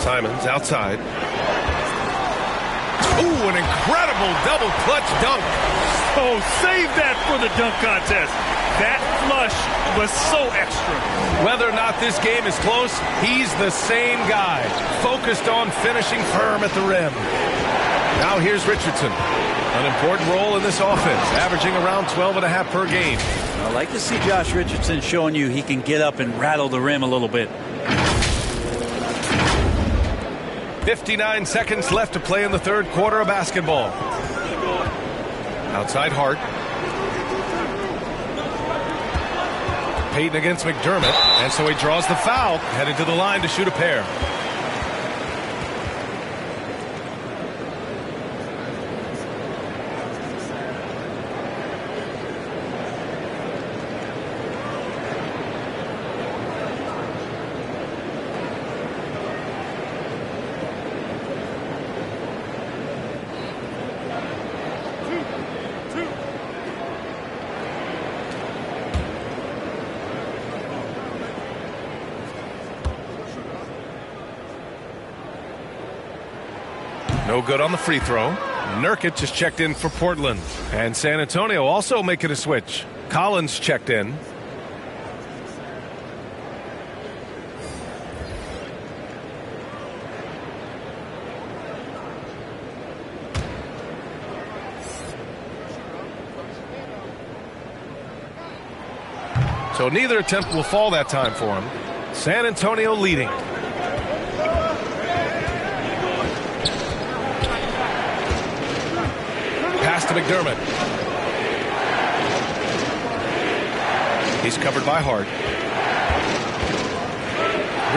Simons outside. Ooh, an incredible double clutch dunk.
Oh, save that for the dunk contest. That flush was so extra.
Whether or not this game is close, he's the same guy, focused on finishing firm at the rim. Now here's Richardson. An important role in this offense, averaging around 12.5 per game.
I like to see Josh Richardson showing you he can get up and rattle the rim a little bit.
59 seconds left to play in the third quarter of basketball. Outside Hart. Payton against McDermott, and so he draws the foul, headed to the line to shoot a pair. No good on the free throw. Nurkic is checked in for Portland. And San Antonio also making a switch. Collins checked in. So neither attempt will fall that time for him. San Antonio leading. Pass to McDermott. He's covered by Hart.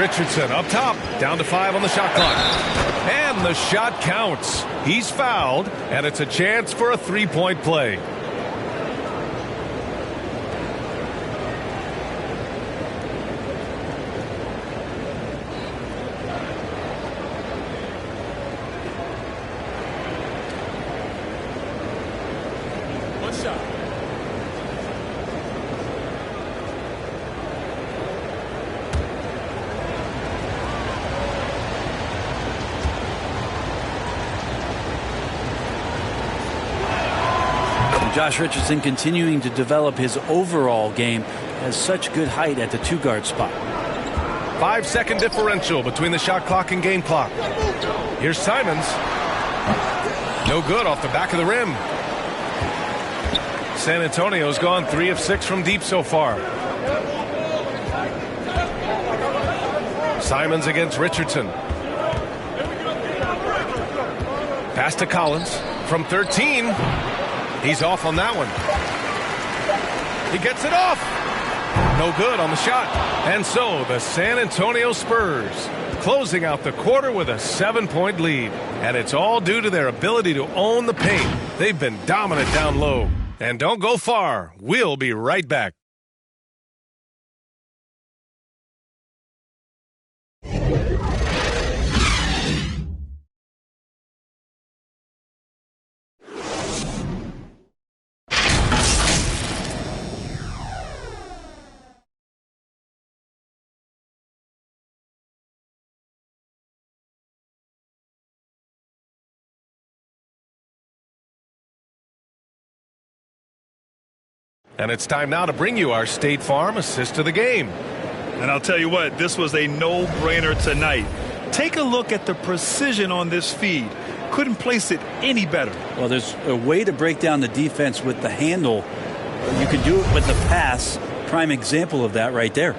Richardson up top. Down to 5 on the shot clock. And the shot counts. He's fouled, and it's a chance for a three-point play.
Josh Richardson continuing to develop his overall game, has such good height at the 2-guard spot.
5-second differential between the shot clock and game clock. Here's Simons. No good off the back of the rim. San Antonio's gone 3 of 6 from deep so far. Simons against Richardson. Pass to Collins from 13. He's off on that one. He gets it off. No good on the shot. And so the San Antonio Spurs closing out the quarter with a 7-point lead. And it's all due to their ability to own the paint. They've been dominant down low. And don't go far. We'll be right back. And it's time now to bring you our State Farm assist of the game.
And I'll tell you what, this was a no-brainer tonight. Take a look at the precision on this feed. Couldn't place it any better.
Well, there's a way to break down the defense with the handle. You can do it with the pass. Prime example of that right there.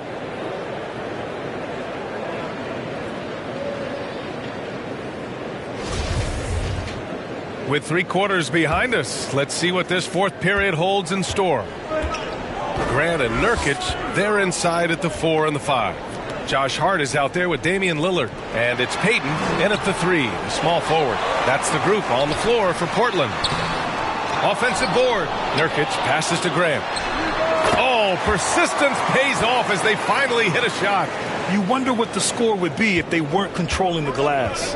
With 3 quarters behind us, let's see what this fourth period holds in store. Grant and Nurkic, they're inside at the 4 and the 5. Josh Hart is out there with Damian Lillard. And it's Payton in at the 3, the small forward. That's the group on the floor for Portland. Offensive board. Nurkic passes to Grant. Oh, persistence pays off as they finally hit a shot.
You wonder what the score would be if they weren't controlling the glass.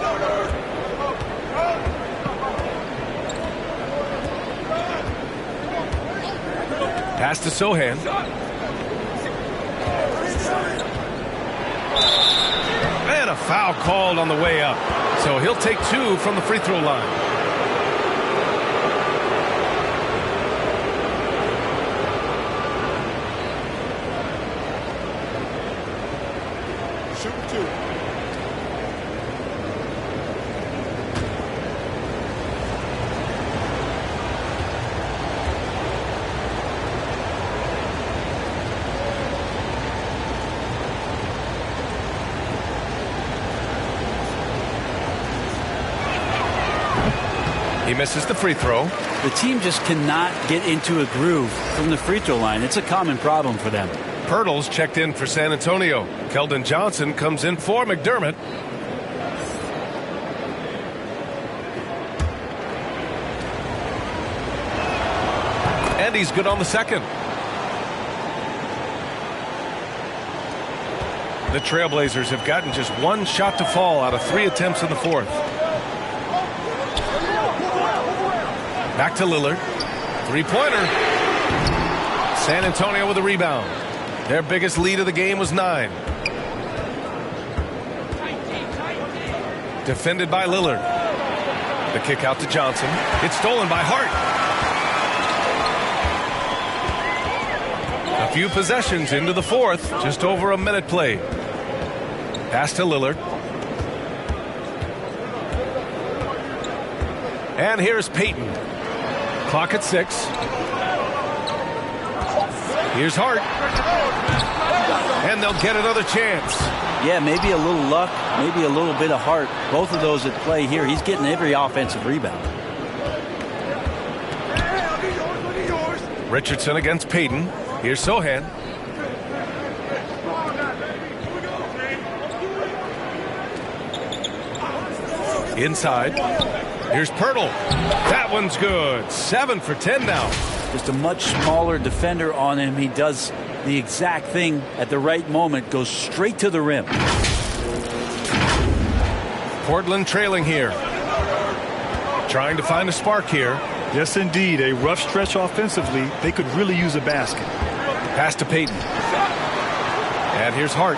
Pass to Sohan. And a foul called on the way up. So he'll take 2 from the free throw line.
Shoot 2.
He misses the free throw.
The team just cannot get into a groove from the free throw line. It's a common problem for them.
Pirtle's checked in for San Antonio. Keldon Johnson comes in for McDermott. And he's good on the second. The Trailblazers have gotten just 1 shot to fall out of 3 attempts in the fourth. Back to Lillard. 3-pointer. San Antonio with a rebound. Their biggest lead of the game was 9. Defended by Lillard. The kick out to Johnson. It's stolen by Hart. A few possessions into the fourth. Just over a minute played. Pass to Lillard. And here's Payton. Clock at 6. Here's Hart. And they'll get another chance.
Yeah, maybe a little luck, maybe a little bit of heart. Both of those at play here. He's getting every offensive rebound.
Richardson against Payton. Here's Sohan. Inside. Here's Pirtle. That one's good. 7 for 10 now.
Just a much smaller defender on him. He does the exact thing at the right moment. Goes straight to the rim.
Portland trailing here. Trying to find a spark here.
Yes, indeed. A rough stretch offensively. They could really use a basket.
Pass to Payton. And here's Hart.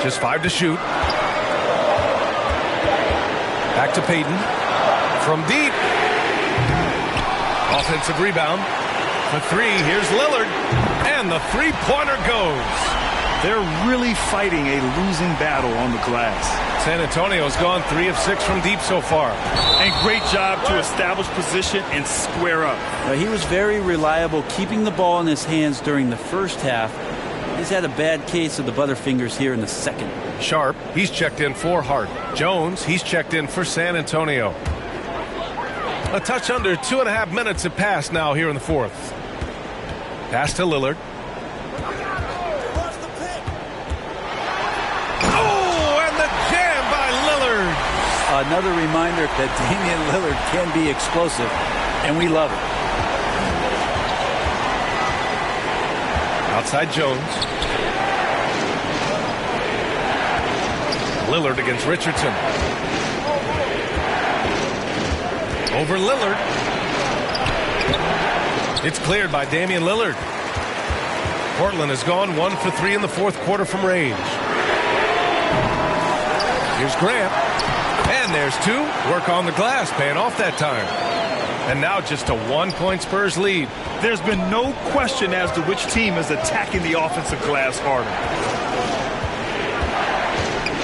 Just 5 to shoot. Back to Payton. From deep. Offensive rebound. For 3, here's Lillard. And the three-pointer goes.
They're really fighting a losing battle on the glass.
San Antonio's gone 3 of 6 from deep so far.
And great job to establish position and square up.
He was very reliable, keeping the ball in his hands during the first half. He's had a bad case of the butterfingers here in the second.
Sharp, he's checked in for Hart. Jones, he's checked in for San Antonio. A touch under 2.5 minutes have passed now here in the fourth. Pass to Lillard. Oh, and the jam by Lillard.
Another reminder that Damian Lillard can be explosive, and we love it.
Outside Jones. Lillard against Richardson. Over Lillard. It's cleared by Damian Lillard. Portland has gone 1 for 3 in the fourth quarter from range. Here's Grant. And there's 2. Work on the glass, paying off that time. And now just a 1-point Spurs lead.
There's been no question as to which team is attacking the offensive glass harder.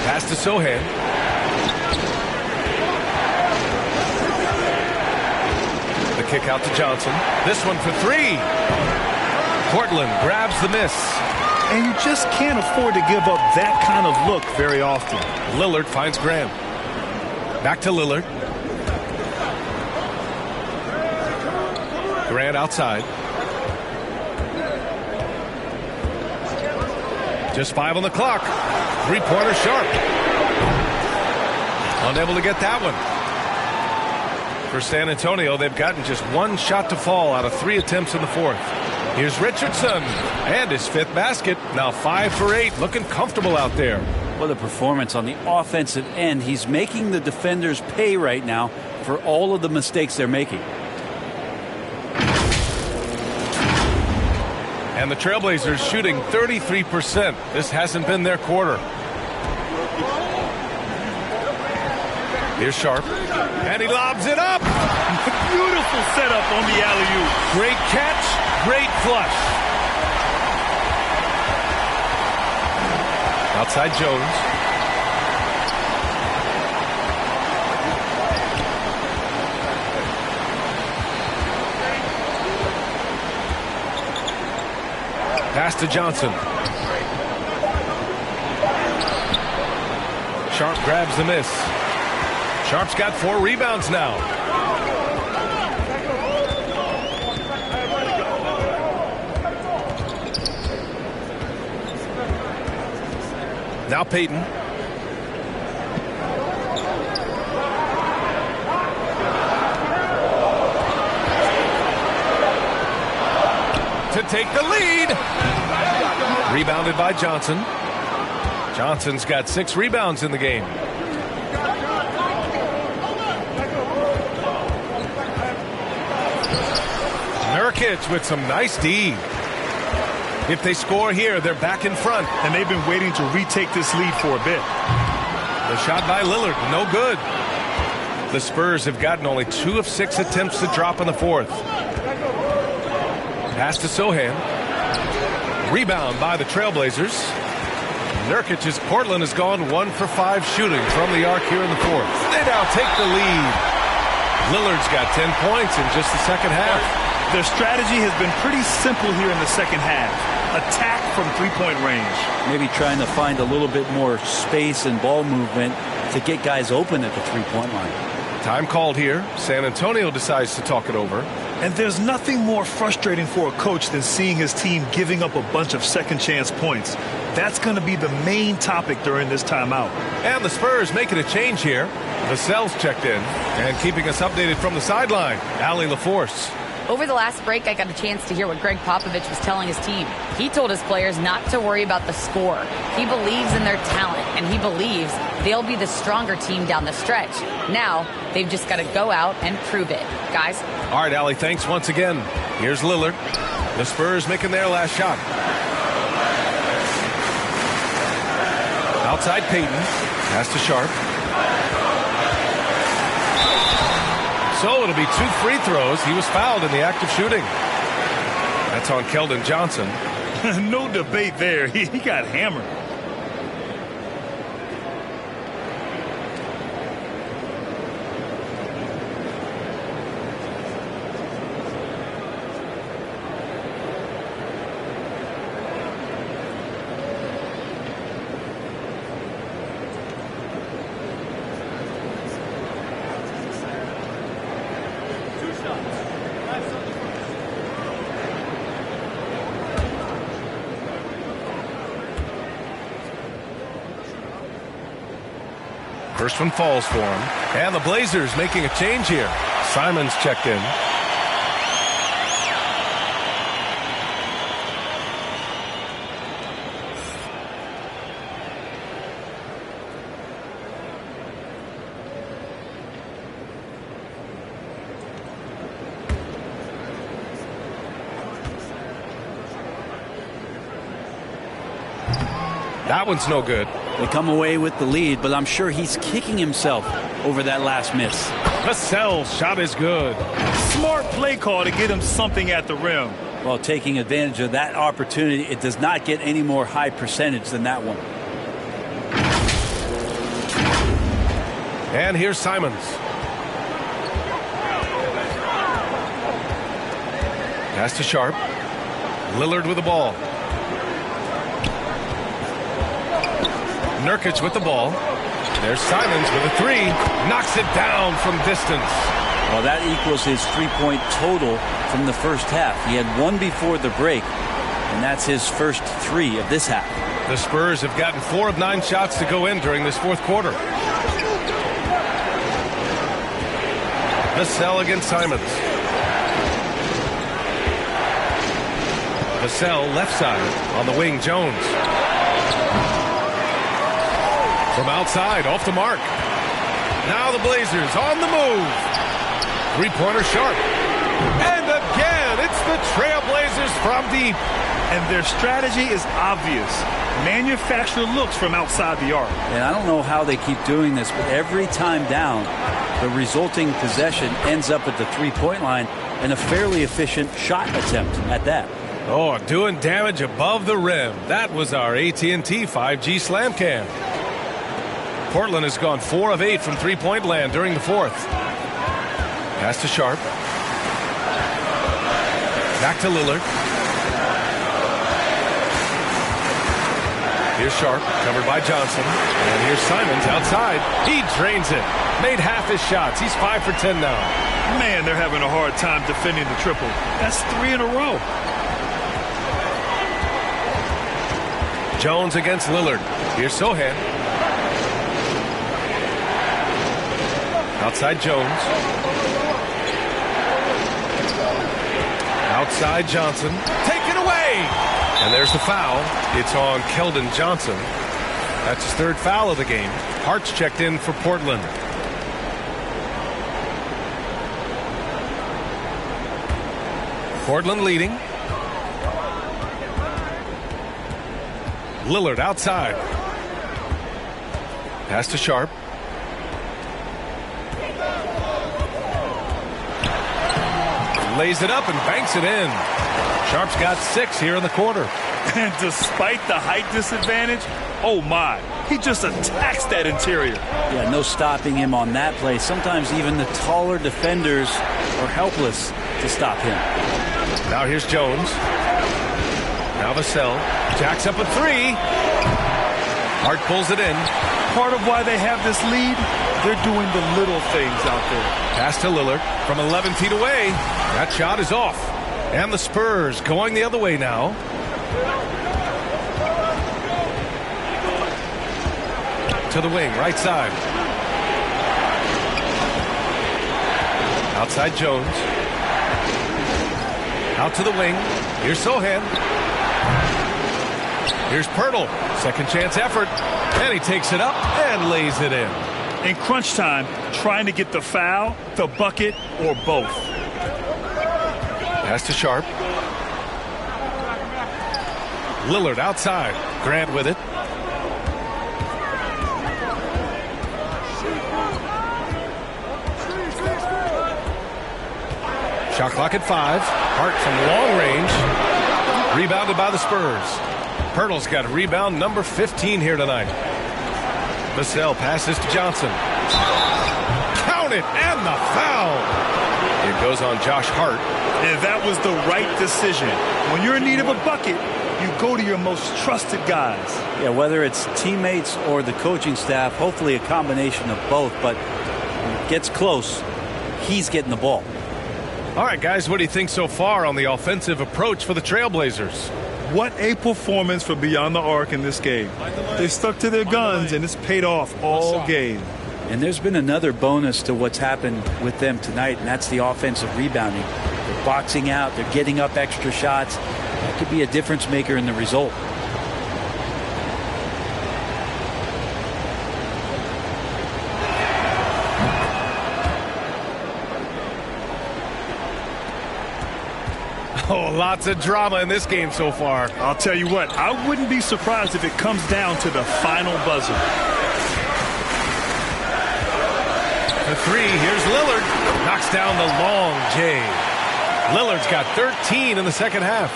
Pass to Sohan. The kick out to Johnson. This one for 3. Portland grabs the miss.
And you just can't afford to give up that kind of look very often.
Lillard finds Graham. Back to Lillard. Grant outside. Just 5 on the clock. Three-pointer Sharp. Unable to get that one. For San Antonio, they've gotten just 1 shot to fall out of 3 attempts in the fourth. Here's Richardson. And his 5th basket. Now 5 for 8. Looking comfortable out there.
What a performance on the offensive end. He's making the defenders pay right now for all of the mistakes they're making.
And the Trailblazers shooting 33%. This hasn't been their quarter. Here's Sharp. And he lobs it up.
Beautiful setup on the alley-oop.
Great catch, great flush. Outside Jones. Pass to Johnson. Sharp grabs the miss. Sharp's got 4 rebounds now. Now Payton. To take the lead. Rebounded by Johnson. Johnson's got 6 rebounds in the game. Nurkic with some nice D. If they score here, they're back in front.
And they've been waiting to retake this lead for a bit.
The shot by Lillard, no good. The Spurs have gotten only 2 of 6 attempts to drop in the fourth. Pass to Sohan. Rebound by the Trailblazers. Nurkic's Portland has gone 1 for 5 shooting from the arc here in the fourth. They now take the lead. Lillard's got 10 points in just the second half.
Their strategy has been pretty simple here in the second half. Attack from three-point range.
Maybe trying to find a little bit more space and ball movement to get guys open at the three-point line.
Time called here. San Antonio decides to talk it over.
And there's nothing more frustrating for a coach than seeing his team giving up a bunch of second-chance points. That's going to be the main topic during this timeout.
And the Spurs making a change here. Vassell's checked in. And keeping us updated from the sideline, Allie LaForce.
Over the last break, I got a chance to hear what Greg Popovich was telling his team. He told his players not to worry about the score. He believes in their talent, and he believes they'll be the stronger team down the stretch. Now, they've just got to go out and prove it. Guys?
All right, Allie, thanks once again. Here's Lillard. The Spurs making their last shot. Outside Payton. Pass to Sharp. So it'll be 2 free throws. He was fouled in the act of shooting. That's on Keldon Johnson.
No debate there. He got hammered.
First one falls for him. And the Blazers making a change here. Simons checked in. That one's no good.
They come away with the lead, but I'm sure he's kicking himself over that last miss.
Vassell's shot is good.
Smart play call to get him something at the rim.
Well, taking advantage of that opportunity, it does not get any more high percentage than that one.
And here's Simons. Pass to Sharp. Lillard with the ball. Nurkic with the ball. There's Simons with a 3. Knocks it down from distance.
Well, that equals his 3-point total from the first half. He had 1 before the break, and that's his first 3 of this half.
The Spurs have gotten 4 of 9 shots to go in during this fourth quarter. Vassell against Simons. Vassell left side on the wing. Jones. From outside, off the mark. Now the Blazers on the move. 3-pointer Sharp. And again, it's the Trailblazers from deep.
And their strategy is obvious. Manufacture looks from outside the arc.
And I don't know how they keep doing this, but every time down, the resulting possession ends up at the 3-point line and a fairly efficient shot attempt at that.
Oh, doing damage above the rim. That was our AT&T 5G slam cam. Portland has gone 4 of 8 from 3-point land during the fourth. Pass to Sharp. Back to Lillard. Here's Sharp, covered by Johnson. And here's Simons outside. He drains it. Made half his shots. He's 5 for 10 now.
Man, they're having a hard time defending the triple. That's 3 in a row.
Jones against Lillard. Here's Sohan. Outside Jones. Outside Johnson. Taken away! And there's the foul. It's on Keldon Johnson. That's his 3rd foul of the game. Hart's checked in for Portland. Portland leading. Lillard outside. Pass to Sharp. Lays it up and banks it in. Sharp's got 6 here in the quarter.
And despite the height disadvantage, oh my, he just attacks that interior.
Yeah, no stopping him on that play. Sometimes even the taller defenders are helpless to stop him.
Now here's Jones. Now Vassell jacks up a 3. Hart pulls it in.
Part of why they have this lead, they're doing the little things out there.
Pass to Lillard from 11 feet away. That shot is off. And the Spurs going the other way now. To the wing, right side. Outside Jones. Out to the wing. Here's Sohan. Here's Pirtle. Second chance effort. And he takes it up and lays it in.
In crunch time, trying to get the foul, the bucket, or both.
Pass to Sharp. Lillard outside. Grant with it. Shot clock at 5. Hart from long range. Rebounded by the Spurs. Pirtle's got rebound number 15 here tonight. Vassell passes to Johnson. Count it, and the foul. It goes on Josh Hart.
And that was the right decision. When you're in need of a bucket, you go to your most trusted guys.
Yeah, whether it's teammates or the coaching staff, hopefully a combination of both, but when it gets close, he's getting the ball.
All right, guys, what do you think so far on the offensive approach for the Trailblazers?
What a performance for Beyond the Arc in this game. They stuck to their guns, and it's paid off all game.
And there's been another bonus to what's happened with them tonight, and that's the offensive rebounding. They're boxing out. They're getting up extra shots. That could be a difference maker in the result.
Oh, lots of drama in this game so far.
I'll tell you what, I wouldn't be surprised if it comes down to the final buzzer.
The 3, here's Lillard. Knocks down the long J. Lillard's got 13 in the second half.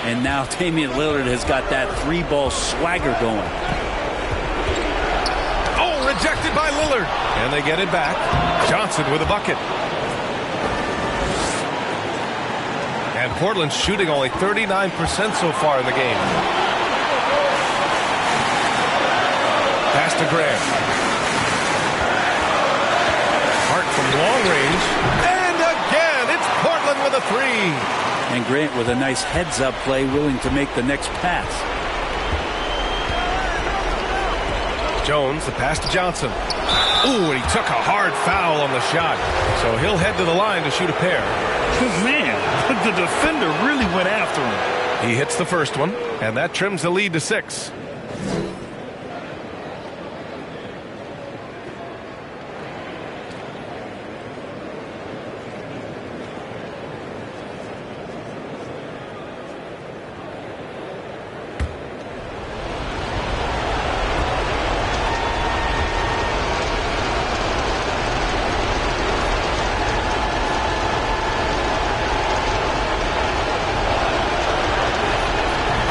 And now Damian Lillard has got that 3-ball swagger going.
Oh, rejected by Lillard. And they get it back. Johnson with a bucket. And Portland's shooting only 39% so far in the game. Pass to Grant. Hart from long range. And again, it's Portland with a 3.
And Grant with a nice heads-up play, willing to make the next pass.
Jones, the pass to Johnson. Ooh, and he took a hard foul on the shot. So he'll head to the line to shoot a pair.
Man, the defender really went after him.
He hits the first one, and that trims the lead to 6.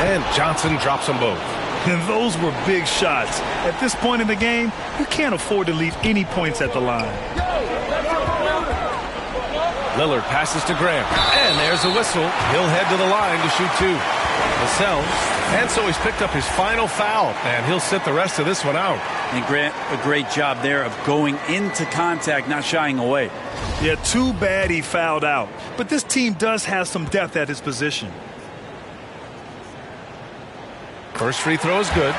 And Johnson drops them both.
And those were big shots. At this point in the game, you can't afford to leave any points at the line.
Lillard passes to Grant. And there's a whistle. He'll head to the line to shoot 2. Vassell. And so he's picked up his final foul. And he'll sit the rest of this one out.
And Grant, a great job there of going into contact, not shying away.
Yeah, too bad he fouled out. But this team does have some depth at his position.
First free throw is good,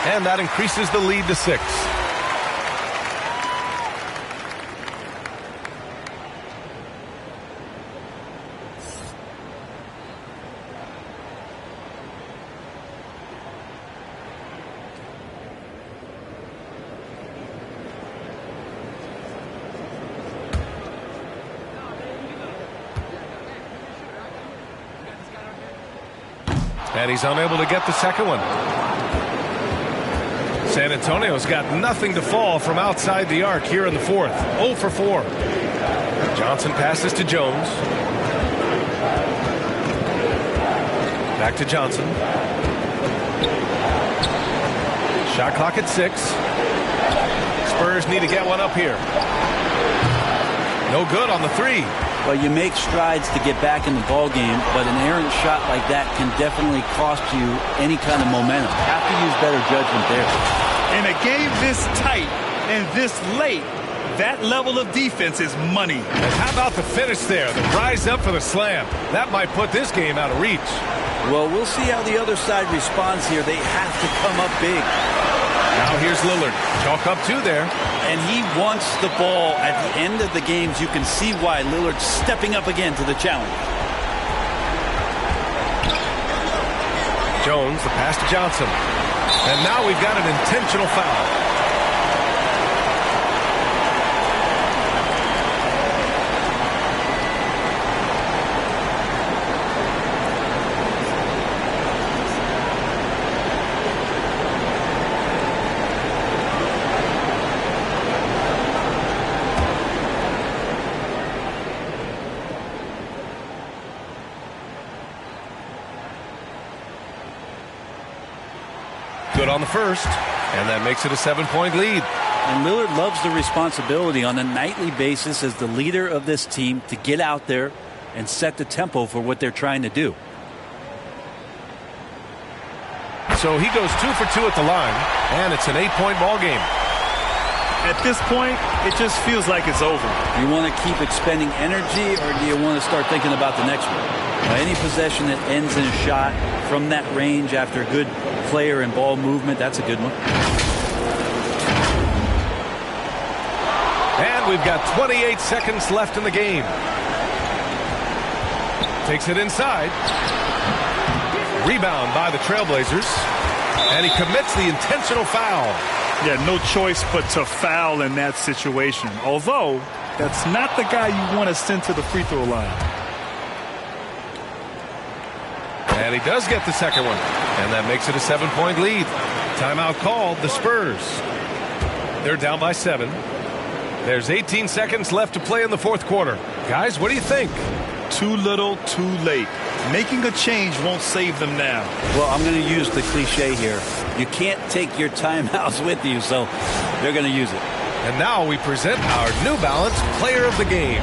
and that increases the lead to 6. And he's unable to get the second one. San Antonio's got nothing to fall from outside the arc here in the fourth. 0 for 4. Johnson passes to Jones. Back to Johnson. Shot clock at 6. Spurs need to get one up here. No good on the 3.
Well, you make strides to get back in the ball game, but an errant shot like that can definitely cost you any kind of momentum. Have to use better judgment there.
In a game this tight and this late, that level of defense is money.
And how about the finish there? The rise up for the slam. That might put this game out of reach.
Well, we'll see how the other side responds here. They have to come up big.
Now here's Lillard. Chalk up 2 there.
And he wants the ball at the end of the games. You can see why Lillard's stepping up again to the challenge.
Jones, the pass to Johnson. And now we've got an intentional foul. Good on the first, and that makes it a 7-point lead.
And Lillard loves the responsibility on a nightly basis as the leader of this team to get out there and set the tempo for what they're trying to do.
So he goes 2 for 2 at the line, and it's an 8-point ball game.
At this point, it just feels like it's over.
You want to keep expending energy, or do you want to start thinking about the next one? Any possession that ends in a shot from that range after good player and ball movement, that's a good one.
And we've got 28 seconds left in the game. Takes it inside. Rebound by the Trailblazers. And he commits the intentional foul.
Yeah, no choice but to foul in that situation. Although, that's not the guy you want to send to the free throw line.
And he does get the second one. And that makes it a 7-point lead. Timeout called, the Spurs. They're down by 7. There's 18 seconds left to play in the fourth quarter. Guys, what do you think?
Too little, too late. Making a change won't save them now.
Well, I'm going to use the cliche here. You can't take your timeouts with you, so they're going to use it.
And now we present our New Balance Player of the Game.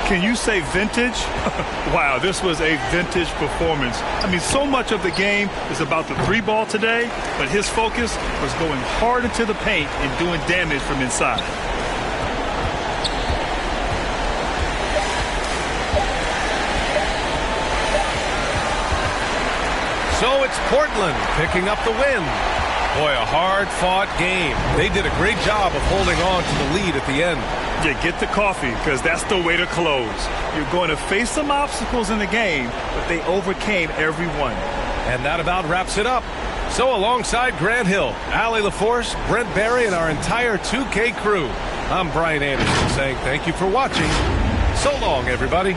Can you say vintage? Wow, this was a vintage performance. I mean, so much of the game is about the 3-ball today, but his focus was going hard into the paint and doing damage from inside.
So it's Portland picking up the win. Boy, a hard-fought game. They did a great job of holding on to the lead at the end.
Yeah, get the coffee, because that's the way to close. You're going to face some obstacles in the game, but they overcame every one.
And that about wraps it up. So alongside Grant Hill, Allie LaForce, Brent Barry, and our entire 2K crew, I'm Brian Anderson saying thank you for watching. So long, everybody.